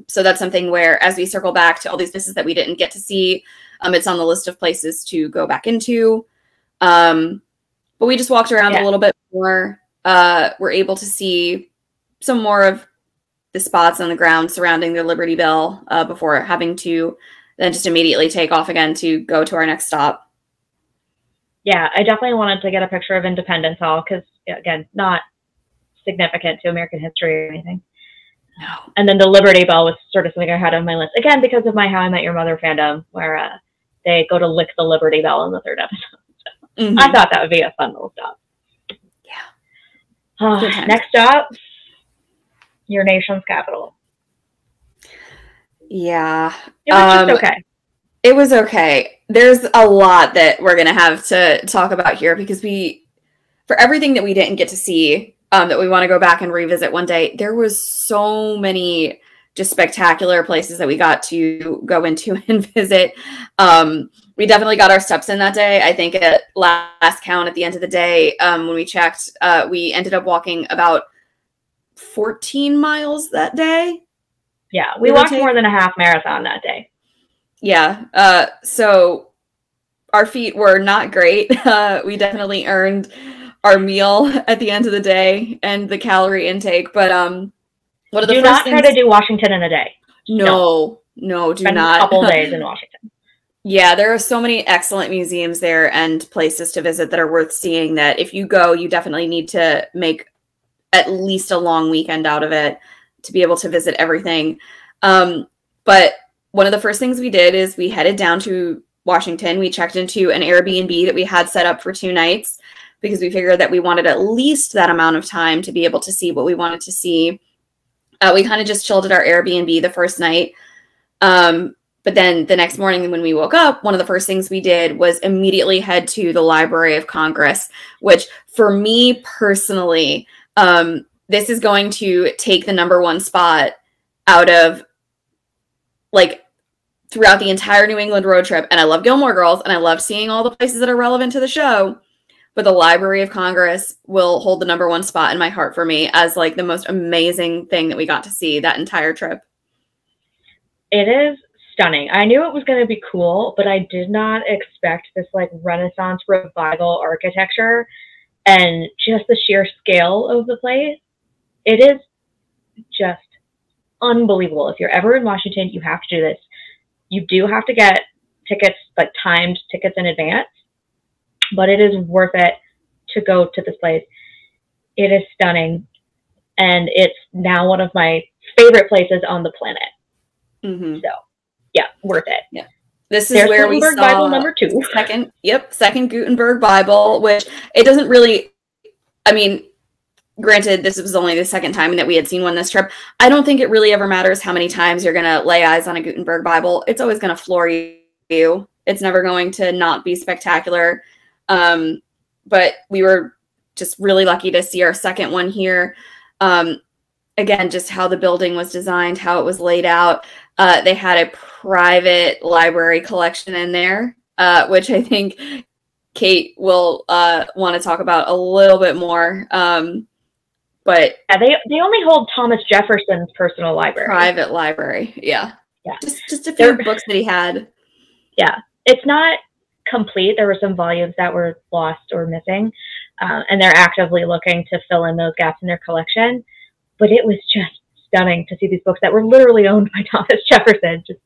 So that's something where, as we circle back to all these places that we didn't get to see, it's on the list of places to go back into. But we just walked around a little bit more. We're able to see some more of the spots on the ground surrounding the Liberty Bell before having to then just immediately take off again to go to our next stop. Yeah, I definitely wanted to get a picture of Independence Hall because, again, not significant to American history or anything. No. And then the Liberty Bell was sort of something I had on my list, again, because of my How I Met Your Mother fandom, where they go to lick the Liberty Bell in the third episode. So I thought that would be a fun little stop. Yeah. Next stop, your nation's capital. Yeah. It was just okay. It was okay. There's a lot that we're going to have to talk about here because for everything that we didn't get to see, that we want to go back and revisit one day, there was so many just spectacular places that we got to go into and visit. We definitely got our steps in that day. I think at last count at the end of the day, when we checked, we ended up walking about 14 miles that day. Yeah, we walked more than a half marathon that day. Yeah, so our feet were not great. We definitely earned our meal at the end of the day and the calorie intake, but one of the do not try to do Washington in a day. No, do Spend not. A couple days in Washington. Yeah, there are so many excellent museums there and places to visit that are worth seeing that if you go, you definitely need to make at least a long weekend out of it to be able to visit everything. But one of the first things we did is we headed down to Washington. We checked into an Airbnb that we had set up for 2 nights because we figured that we wanted at least that amount of time to be able to see what we wanted to see. We kind of just chilled at our Airbnb the first night. But then the next morning when we woke up, one of the first things we did was immediately head to the Library of Congress, which for me personally, this is going to take the #1 spot out of like throughout the entire New England road trip. And I love Gilmore Girls and I love seeing all the places that are relevant to the show. But the Library of Congress will hold the #1 spot in my heart for me as like the most amazing thing that we got to see that entire trip. It is stunning. I knew it was going to be cool, but I did not expect this like Renaissance revival architecture and just the sheer scale of the place. It is just unbelievable. If you're ever in Washington, you have to do this. You do have to get tickets, like timed tickets in advance, but it is worth it to go to this place. It is stunning, and it's now one of my favorite places on the planet. So, yeah, worth it. Yeah, this is where we saw Bible #2. Second Gutenberg Bible, which it doesn't really. I mean, granted, this was only the second time that we had seen one this trip. I don't think it really ever matters how many times you're going to lay eyes on a Gutenberg Bible. It's always going to floor you. It's never going to not be spectacular. But we were just really lucky to see our second one here. Again, just how the building was designed, how it was laid out. They had a private library collection in there, which I think Kate will want to talk about a little bit more. But yeah, they only hold Thomas Jefferson's personal library. Private library, yeah. Just a few books that he had. Yeah, it's not complete. There were some volumes that were lost or missing, and they're actively looking to fill in those gaps in their collection. But it was just stunning to see these books that were literally owned by Thomas Jefferson. Just,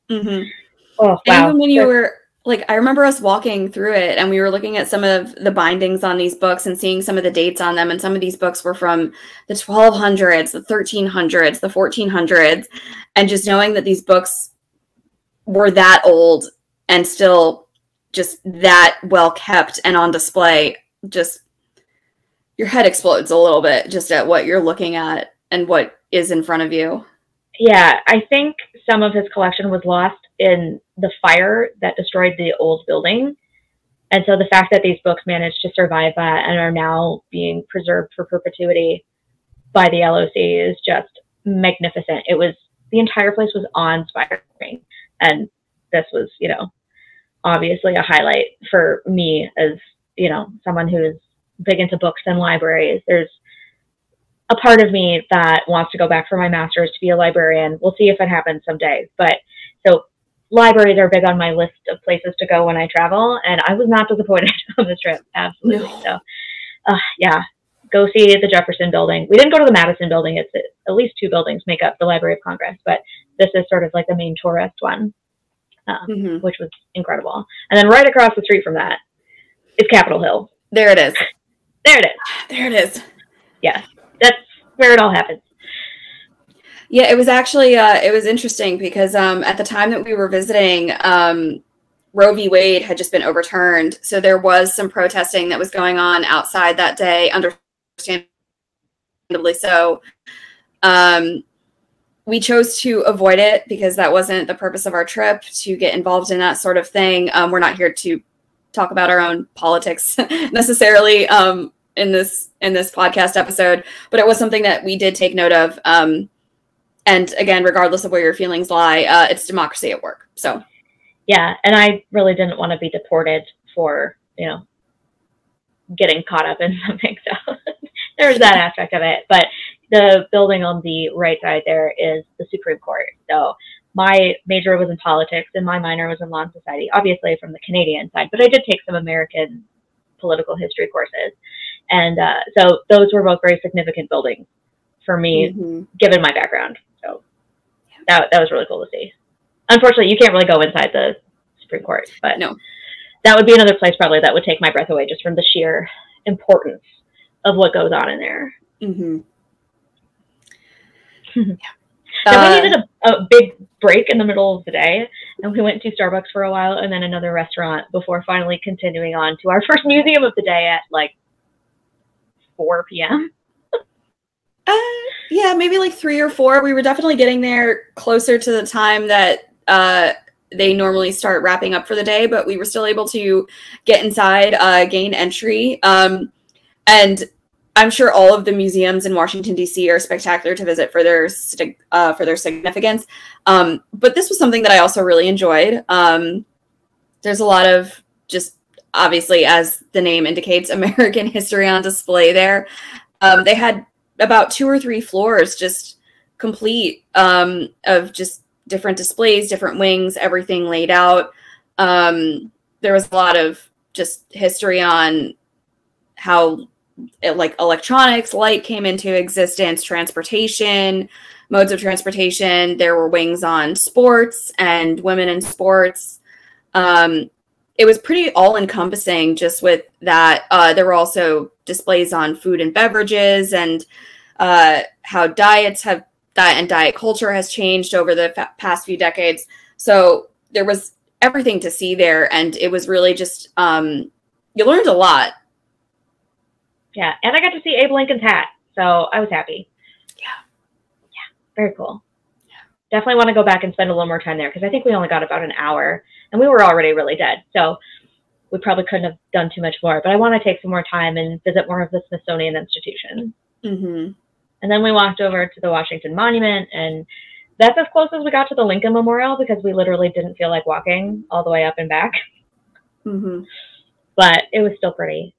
oh, wow. And even when you were, like, I remember us walking through it and we were looking at some of the bindings on these books and seeing some of the dates on them. And some of these books were from the 1200s, the 1300s, the 1400s. And just knowing that these books were that old and still just that well kept and on display, just your head explodes a little bit just at what you're looking at and what is in front of you. Yeah, I think some of his collection was lost in the fire that destroyed the old building. And so the fact that these books managed to survive that and are now being preserved for perpetuity by the LOC is just magnificent. The entire place was awe-inspiring. And this was, obviously a highlight for me as, someone who's big into books and libraries. There's a part of me that wants to go back for my master's to be a librarian. We'll see if it happens someday. But so libraries are big on my list of places to go when I travel, and I was not disappointed on this trip. Absolutely. No. So, yeah, go see the Jefferson Building. We didn't go to the Madison Building. It's at least 2 buildings make up the Library of Congress, but this is sort of like the main tourist one, which was incredible. And then right across the street from that is Capitol Hill. There it is. There it is. There it is. Yeah, that's where it all happens. Yeah, it was actually, it was interesting because at the time that we were visiting, Roe v. Wade had just been overturned. So there was some protesting that was going on outside that day, understandably so. We chose to avoid it because that wasn't the purpose of our trip, to get involved in that sort of thing. We're not here to talk about our own politics necessarily in this podcast episode, but it was something that we did take note of. And again, regardless of where your feelings lie, it's democracy at work. So, yeah. And I really didn't want to be deported for, getting caught up in something. So there's that aspect of it. But the building on the right side there is the Supreme Court. So my major was in politics and my minor was in law and society, obviously from the Canadian side, but I did take some American political history courses. And so those were both very significant buildings for me, given my background. So that was really cool to see. Unfortunately, you can't really go inside the Supreme Court, but no, that would be another place probably that would take my breath away just from the sheer importance of what goes on in there. Yeah. So we needed a big break in the middle of the day, and we went to Starbucks for a while and then another restaurant before finally continuing on to our first museum of the day at like 4 p.m. Yeah, maybe like 3 or 4. We were definitely getting there closer to the time that they normally start wrapping up for the day, but we were still able to get inside, gain entry. And I'm sure all of the museums in Washington, D.C. are spectacular to visit for their significance. But this was something that I also really enjoyed. There's a lot of just, obviously, as the name indicates, American history on display there. They had about 2 or 3 floors just complete of just different displays, different wings, everything laid out. There was a lot of just history on how like electronics, light came into existence, transportation, modes of transportation. There were wings on sports and women in sports. It was pretty all-encompassing just with that. There were also displays on food and beverages and how diet culture has changed over the past few decades. So there was everything to see there, and it was really just, you learned a lot. Yeah, and I got to see Abe Lincoln's hat, so I was happy. Yeah, very cool. Yeah. Definitely want to go back and spend a little more time there, because I think we only got about an hour, and we were already really dead, so we probably couldn't have done too much more, but I want to take some more time and visit more of the Smithsonian Institution. And then we walked over to the Washington Monument, and that's as close as we got to the Lincoln Memorial, because we literally didn't feel like walking all the way up and back. But it was still pretty.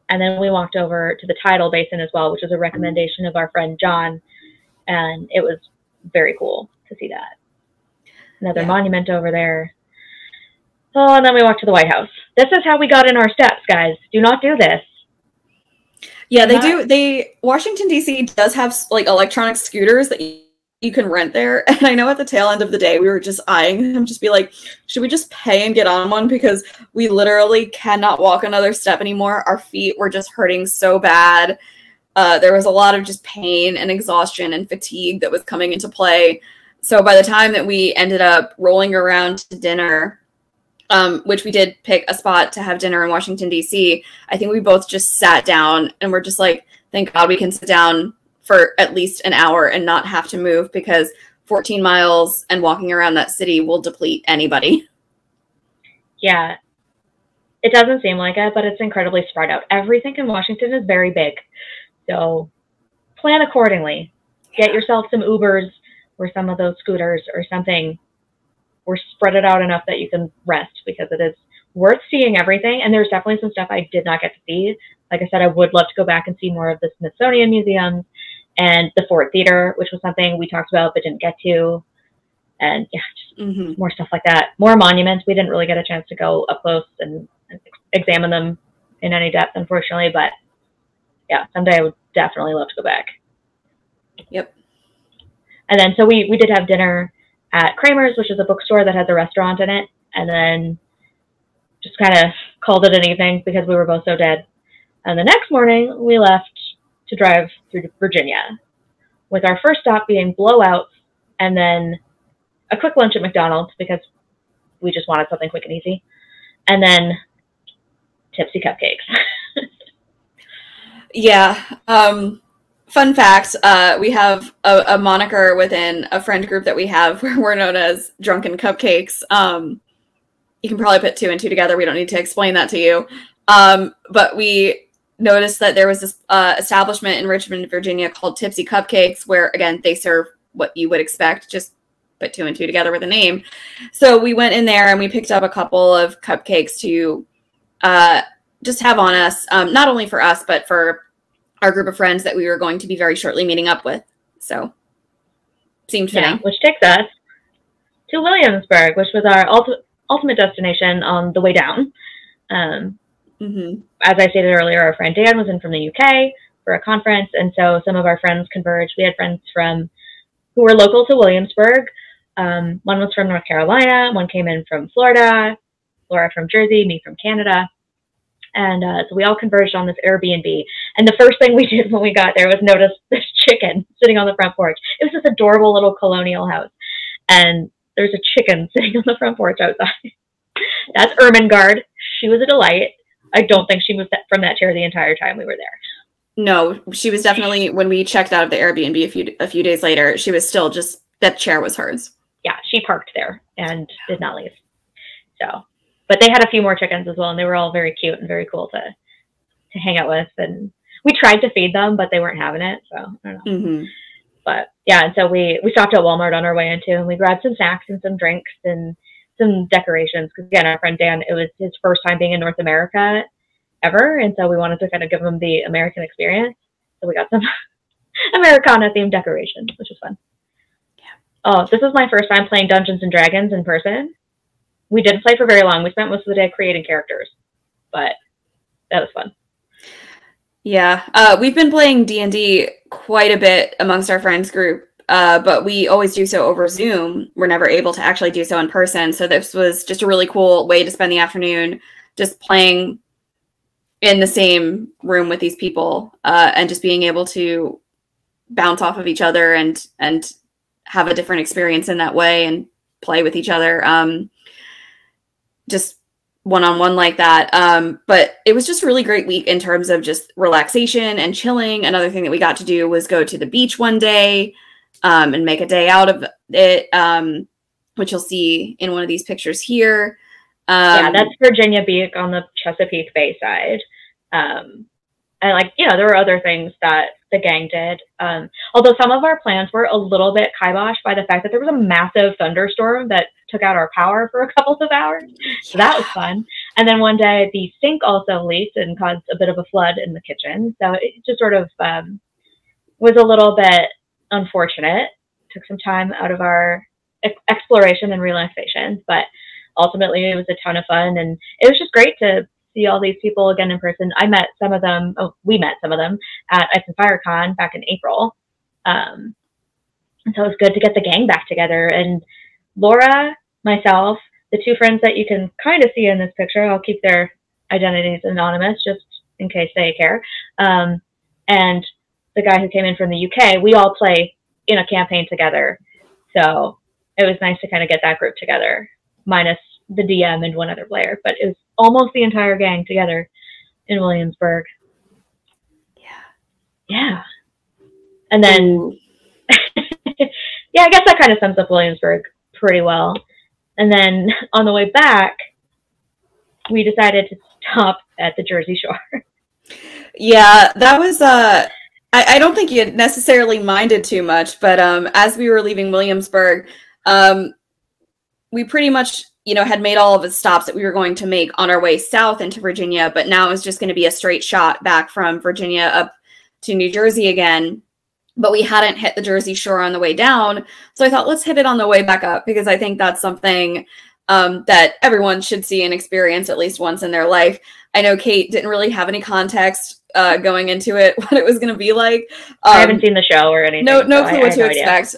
And then we walked over to the tidal basin as well, which was a recommendation of our friend John. And it was very cool to see that. Another monument over there. Oh, and then we walked to the White House. This is how we got in our steps, guys. Do not do this. Yeah, they do. Washington, D.C. does have like electronic scooters that you can rent there. And I know at the tail end of the day, we were just eyeing them, just be like, should we just pay and get on one? Because we literally cannot walk another step anymore. Our feet were just hurting so bad. There was a lot of just pain and exhaustion and fatigue that was coming into play. So by the time that we ended up rolling around to dinner, which we did pick a spot to have dinner in Washington, D.C., I think we both just sat down and we're just like, thank God we can sit down for at least an hour and not have to move, because 14 miles and walking around that city will deplete anybody. Yeah. It doesn't seem like it, but it's incredibly spread out. Everything in Washington is very big. So plan accordingly. Get yourself some Ubers or some of those scooters or something, or spread it out enough that you can rest, because it is worth seeing everything. And there's definitely some stuff I did not get to see. Like I said, I would love to go back and see more of the Smithsonian museums and the Ford Theater, which was something we talked about but didn't get to. And yeah, just more stuff like that. More monuments. We didn't really get a chance to go up close and examine them in any depth, unfortunately. But yeah, someday I would definitely love to go back. Yep. And then so we did have dinner at Kramer's, which is a bookstore that has a restaurant in it. And then just kind of called it an evening because we were both so dead. And the next morning, we left to drive through Virginia, with our first stop being Blowout, and then a quick lunch at McDonald's because we just wanted something quick and easy, and then Tipsy Cupcakes. Yeah. Fun fact, we have a moniker within a friend group that we have where we're known as Drunken Cupcakes. You can probably put two and two together. We don't need to explain that to you. But we noticed that there was this establishment in Richmond, Virginia called Tipsy Cupcakes, where, again, they serve what you would expect, just put two and two together with a name. So we went in there and we picked up a couple of cupcakes to just have on us, not only for us, but for our group of friends that we were going to be very shortly meeting up with. So seemed fitting. Yeah, which takes us to Williamsburg, which was our ultimate destination on the way down. As I stated earlier, our friend Dan was in from the UK for a conference, and so some of our friends converged. We had friends who were local to Williamsburg. One was from North Carolina, one came in from Florida, Laura from Jersey, me from Canada. And so we all converged on this Airbnb. And the first thing we did when we got there was notice this chicken sitting on the front porch. It was this adorable little colonial house. And there's a chicken sitting on the front porch outside. That's Ermengarde. She was a delight. I don't think she moved from that chair the entire time we were there. No, she was definitely, when we checked out of the Airbnb a few days later, she was still just, that chair was hers. Yeah, she parked there and did not leave. So, but they had a few more chickens as well, and they were all very cute and very cool to hang out with. And we tried to feed them, but they weren't having it. So I don't know. But yeah, and so we stopped at Walmart on our way into, and we grabbed some snacks and some drinks and some decorations. Because again, our friend Dan, it was his first time being in North America ever, and so we wanted to kind of give him the American experience. So we got some Americana themed decorations, which was fun. Yeah. Oh, this was my first time playing Dungeons and Dragons in person. We didn't play for very long. We spent most of the day creating characters, but that was fun. Yeah, we've been playing D&D quite a bit amongst our friends group, but we always do so over Zoom. We're never able to actually do so in person. So this was just a really cool way to spend the afternoon, just playing in the same room with these people, and just being able to bounce off of each other and have a different experience in that way and play with each other. Just one-on-one like that. But it was just a really great week in terms of just relaxation and chilling. Another thing that we got to do was go to the beach one day, and make a day out of it, which you'll see in one of these pictures here. Yeah, that's Virginia Beach on the Chesapeake Bay side. And like, you know, there were other things that the gang did. Although some of our plans were a little bit kiboshed by the fact that there was a massive thunderstorm that took out our power for a couple of hours. So that was fun. And then one day the sink also leaked and caused a bit of a flood in the kitchen. So it just sort of was a little bit unfortunate. Took some time out of our exploration and relaxation, but ultimately it was a ton of fun, and it was just great to see all these people again in person. I met some of them. Oh, we met some of them at Ice and Fire Con back in April. And so it was good to get the gang back together. And Laura, myself, the two friends that you can kind of see in this picture, I'll keep their identities anonymous just in case they care. And the guy who came in from the UK, we all play in a campaign together. So it was nice to kind of get that group together, minus the DM and one other player, but it was almost the entire gang together in Williamsburg. Yeah. And then, yeah, I guess that kind of sums up Williamsburg pretty well. And then on the way back, we decided stop at the Jersey Shore. Yeah, that was I don't think you necessarily minded too much, but as we were leaving Williamsburg, we pretty much, you know, had made all of the stops that we were going to make on our way south into Virginia, but now it was just going to be a straight shot back from Virginia up to New Jersey again. But we hadn't hit the Jersey Shore on the way down, so I thought, let's hit it on the way back up, because I think that's something that everyone should see and experience at least once in their life. I know Kate didn't really have any context going into it, what it was going to be like. I haven't seen the show or anything. No clue what to expect.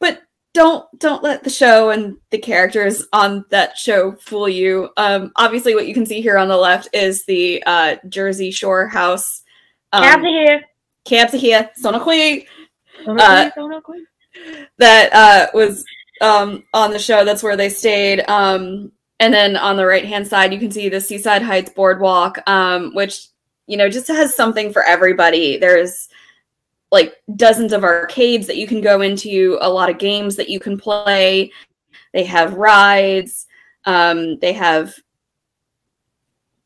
But don't let the show and the characters on that show fool you. Obviously, what you can see here on the left is the Jersey Shore house. Cabs are here. Cabs are here. Sonokwi. Sonokwi. That was on the show. That's where they stayed. And then on the right-hand side, you can see the Seaside Heights Boardwalk, which, you know, just has something for everybody. There's like dozens of arcades that you can go into, a lot of games that you can play. They have rides. They have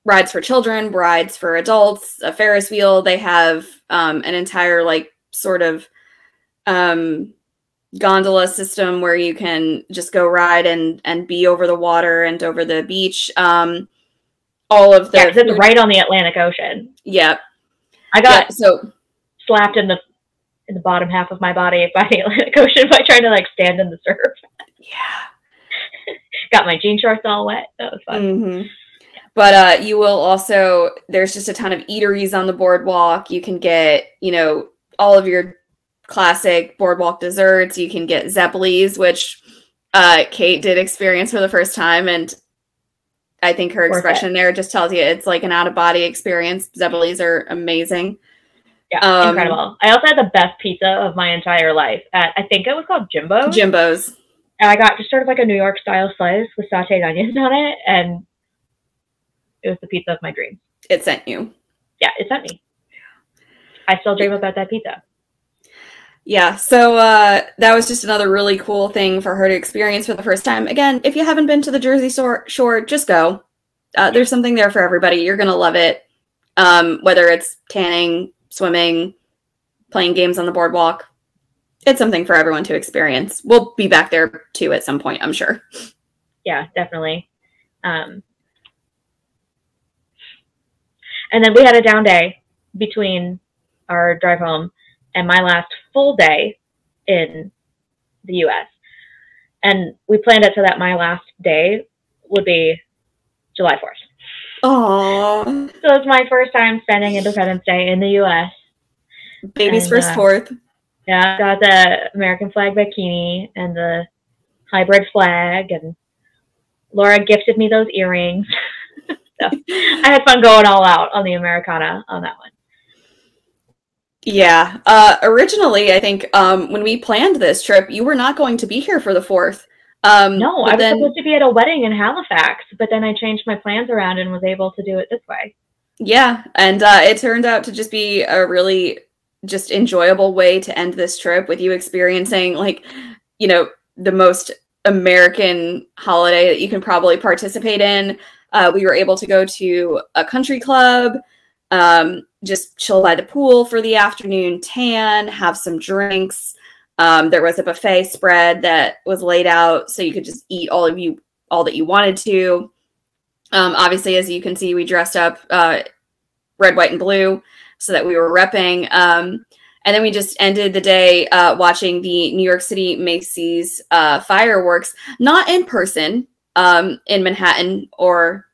rides for children, rides for adults, a Ferris wheel. They have an entire like sort of gondola system where you can just go ride and be over the water and over the beach. All of the it's right on the Atlantic Ocean. Yeah, I got so slapped in the bottom half of my body by the Atlantic Ocean by trying to like stand in the surf. Yeah, got my jean shorts all wet. That was fun. Mm-hmm. But you will also, there's just a ton of eateries on the boardwalk. You can get, you know, all of your classic boardwalk desserts. You can get Zeppelis, which Kate did experience for the first time, and I think her expression there just tells you it's like an out-of-body experience. Zeppelis are amazing. Yeah, incredible. I also had the best pizza of my entire life at, I think it was called Jimbo's. Jimbo's. And I got just sort of like a New York style slice with sauteed onions on it, and it was the pizza of my dreams. It sent you. Yeah, it sent me. I still dream about that pizza. Yeah, so that was just another really cool thing for her to experience for the first time. Again, if you haven't been to the Jersey Shore, just go. There's something there for everybody. You're going to love it. Whether it's tanning, swimming, playing games on the boardwalk, it's something for everyone to experience. We'll be back there too at some point, I'm sure. Yeah, definitely. And then we had a down day between our drive home and my last full day in the U.S. And we planned it so that my last day would be July 4th. Aww. So it's my first time spending Independence Day in the U.S. Baby's first 4th. Yeah, I got the American flag bikini and the hybrid flag, and Laura gifted me those earrings. So I had fun going all out on the Americana on that one. Yeah. Originally, I think when we planned this trip, you were not going to be here for the 4th. No, I was supposed to be at a wedding in Halifax, but then I changed my plans around and was able to do it this way. Yeah, and it turned out to just be a really just enjoyable way to end this trip, with you experiencing, like, you know, the most American holiday that you can probably participate in. We were able to go to a country club, just chill by the pool for the afternoon, tan, have some drinks. There was a buffet spread that was laid out so you could just eat all that you wanted to. Obviously, as you can see, we dressed up red, white, and blue so that we were repping. And then we just ended the day watching the New York City Macy's fireworks, not in person in Manhattan or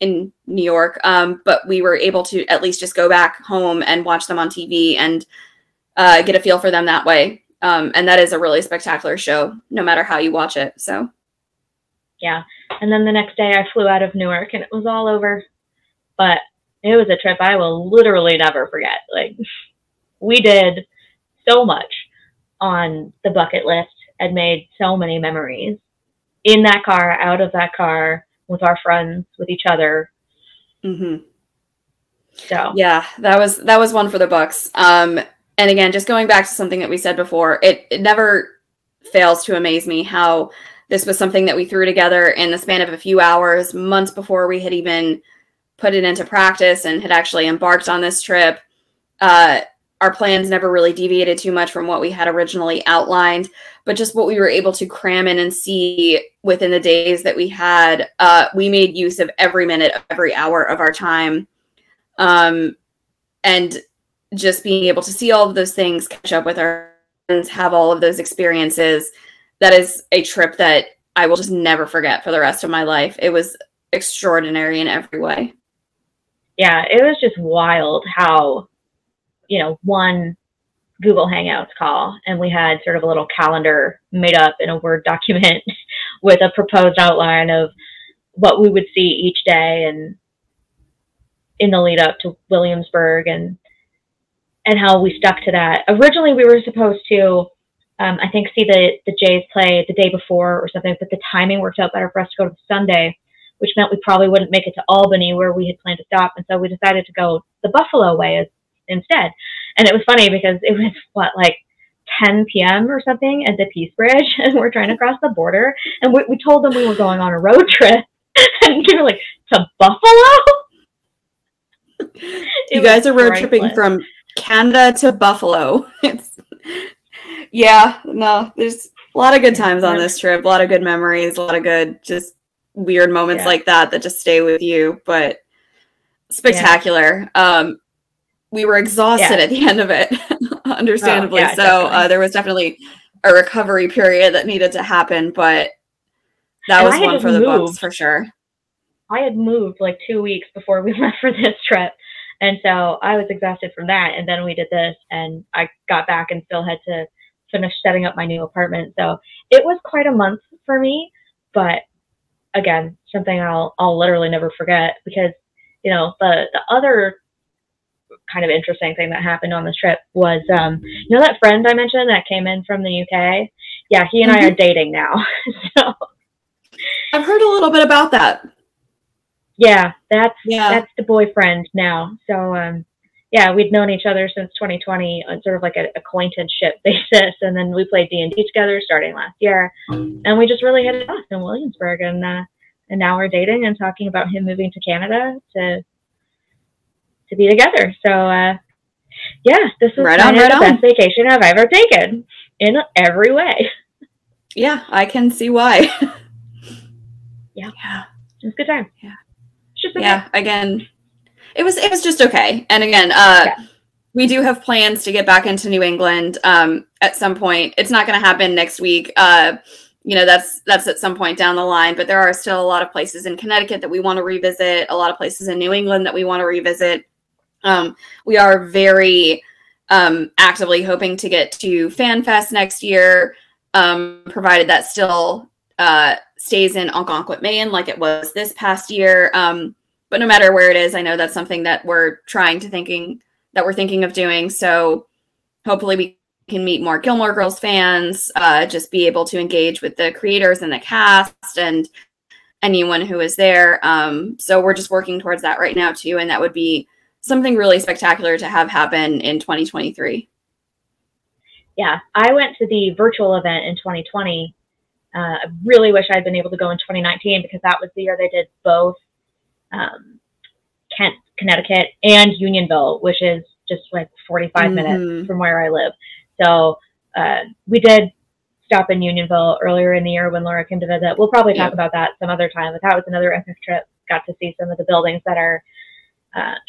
in New York, but we were able to at least just go back home and watch them on TV and get a feel for them that way. And that is a really spectacular show, no matter how you watch it. So, yeah. And then the next day I flew out of Newark and it was all over. But it was a trip I will literally never forget. Like, we did so much on the bucket list and made so many memories in that car, out of that car, with our friends, with each other. Mm-hmm. So yeah, that was one for the books. And again, just going back to something that we said before, it never fails to amaze me how this was something that we threw together in the span of a few hours, months before we had even put it into practice and had actually embarked on this trip. Our plans never really deviated too much from what we had originally outlined, but just what we were able to cram in and see within the days that we had, we made use of every minute, every hour of our time. And just being able to see all of those things, catch up with our friends, have all of those experiences, that is a trip that I will just never forget for the rest of my life. It was extraordinary in every way. Yeah, it was just wild how, you know, one Google Hangouts call, and we had sort of a little calendar made up in a Word document with a proposed outline of what we would see each day and in the lead up to Williamsburg, and how we stuck to that. Originally, we were supposed to, I think, see the Jays play the day before or something, but the timing worked out better for us to go to Sunday, which meant we probably wouldn't make it to Albany where we had planned to stop. And so we decided to go the Buffalo way instead. And it was funny because it was, what, like 10 p.m. or something at the Peace Bridge, and we're trying to cross the border. And we told them we were going on a road trip. And they were like, to Buffalo? You guys are road tripping from Canada to Buffalo. Yeah, no, there's a lot of good times on this trip, a lot of good memories, a lot of good, just weird moments like that just stay with you, but spectacular. We were exhausted at the end of it, understandably. There was definitely a recovery period that needed to happen, but that was one for the books for sure. I had moved like 2 weeks before we left for this trip. And so I was exhausted from that. And then we did this, and I got back and still had to finish setting up my new apartment. So it was quite a month for me, but again, something I'll literally never forget, because, you know, the other kind of interesting thing that happened on this trip was, you know, that friend I mentioned that came in from the UK? Yeah, he and I are dating now. So I've heard a little bit about that. Yeah, that's the boyfriend now. So, yeah, we'd known each other since 2020 on sort of like an acquaintanceship basis. And then we played D&D together starting last year. And we just really hit it off in Williamsburg. And now we're dating and talking about him moving to Canada to be together. So, yeah, this was the best vacation I've ever taken in every way. Yeah, I can see why. Yeah. It was a good time. Yeah. Just okay. Yeah, again, it was just okay. And again, we do have plans to get back into New England at some point. It's not going to happen next week. You know, that's at some point down the line, but there are still a lot of places in Connecticut that we want to revisit, a lot of places in New England that we want to revisit. We are very actively hoping to get to FanFest next year, provided that still stays in Algonquin, Maine, like it was this past year. But no matter where it is, I know that's something that we're thinking of doing. So hopefully we can meet more Gilmore Girls fans, just be able to engage with the creators and the cast and anyone who is there. So we're just working towards that right now too. And that would be something really spectacular to have happen in 2023. Yeah, I went to the virtual event in 2020. I really wish I'd been able to go in 2019, because that was the year they did both Kent, Connecticut, and Unionville, which is just like 45 minutes from where I live. So we did stop in Unionville earlier in the year when Laura came to visit. We'll probably talk about that some other time, but that was another epic trip. Got to see some of the buildings that are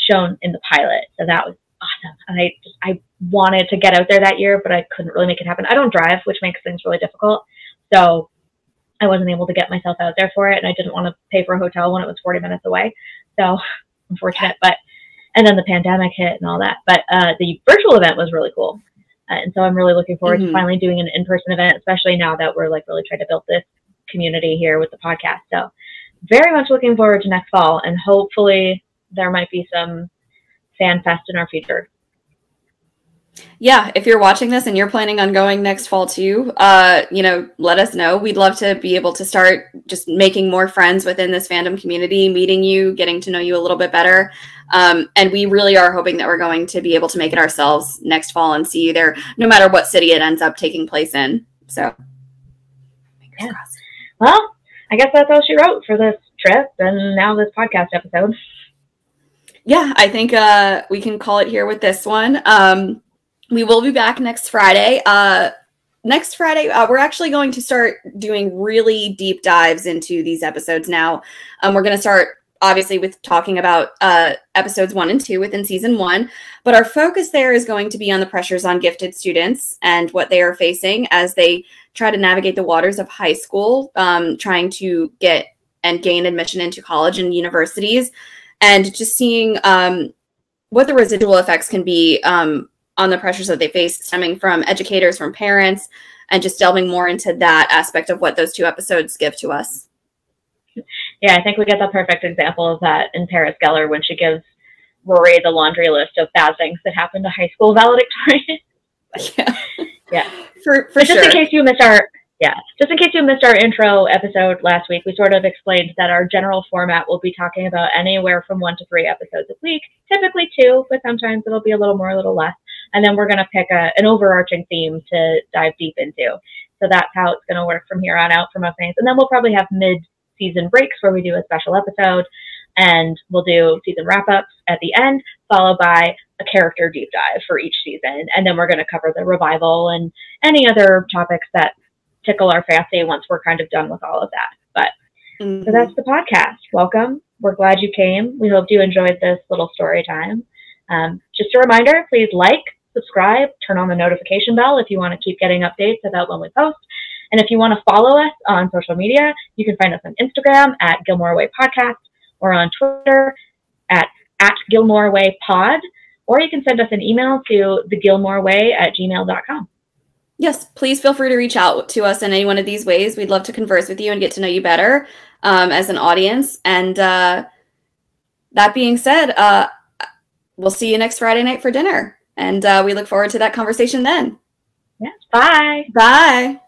shown in the pilot. So that was awesome. And I wanted to get out there that year, but I couldn't really make it happen. I don't drive, which makes things really difficult. So I wasn't able to get myself out there for it, and I didn't want to pay for a hotel when it was 40 minutes away. So unfortunate, and then the pandemic hit and all that. But the virtual event was really cool. And so I'm really looking forward to finally doing an in-person event, especially now that we're like really trying to build this community here with the podcast. So very much looking forward to next fall, and hopefully there might be some fan fest in our future. Yeah, if you're watching this and you're planning on going next fall too, you know, let us know. We'd love to be able to start just making more friends within this fandom community, meeting you, getting to know you a little bit better. And we really are hoping that we're going to be able to make it ourselves next fall and see you there, no matter what city it ends up taking place in. So, yeah. Well, I guess that's all she wrote for this trip and now this podcast episode. yeah, I think we can call it here with this one. We will be back next Friday. Next Friday, we're actually going to start doing really deep dives into these episodes now. We're going to start, obviously, with talking about episodes 1 and 2 within season 1, but our focus there is going to be on the pressures on gifted students and what they are facing as they try to navigate the waters of high school, trying to get and gain admission into college and universities, and just seeing what the residual effects can be on the pressures that they face stemming from educators, from parents, and just delving more into that aspect of what those 2 episodes give to us. Yeah, I think we get the perfect example of that in Paris Geller when she gives Rory the laundry list of bad things that happened to high school valedictorians. Yeah. For just sure. in case you missed our intro episode last week, we sort of explained that our general format will be talking about anywhere from 1 to 3 episodes a week, typically 2, but sometimes it'll be a little more, a little less. And then we're going to pick an overarching theme to dive deep into. So that's how it's going to work from here on out for most things. And then we'll probably have mid-season breaks where we do a special episode, and we'll do season wrap-ups at the end, followed by a character deep dive for each season. And then we're going to cover the revival and any other topics that tickle our fancy once we're kind of done with all of that. But so that's the podcast. Welcome. We're glad you came. We hope you enjoyed this little story time. Just a reminder, please like, subscribe, turn on the notification bell if you want to keep getting updates about when we post. And if you want to follow us on social media, you can find us on Instagram at Gilmore Way Podcast, or on Twitter at Gilmore Way Pod, or you can send us an email to thegilmoreway@gmail.com. Yes, please feel free to reach out to us in any one of these ways. We'd love to converse with you and get to know you better as an audience. And that being said, we'll see you next Friday night for dinner. And we look forward to that conversation then. Yes, bye. Bye.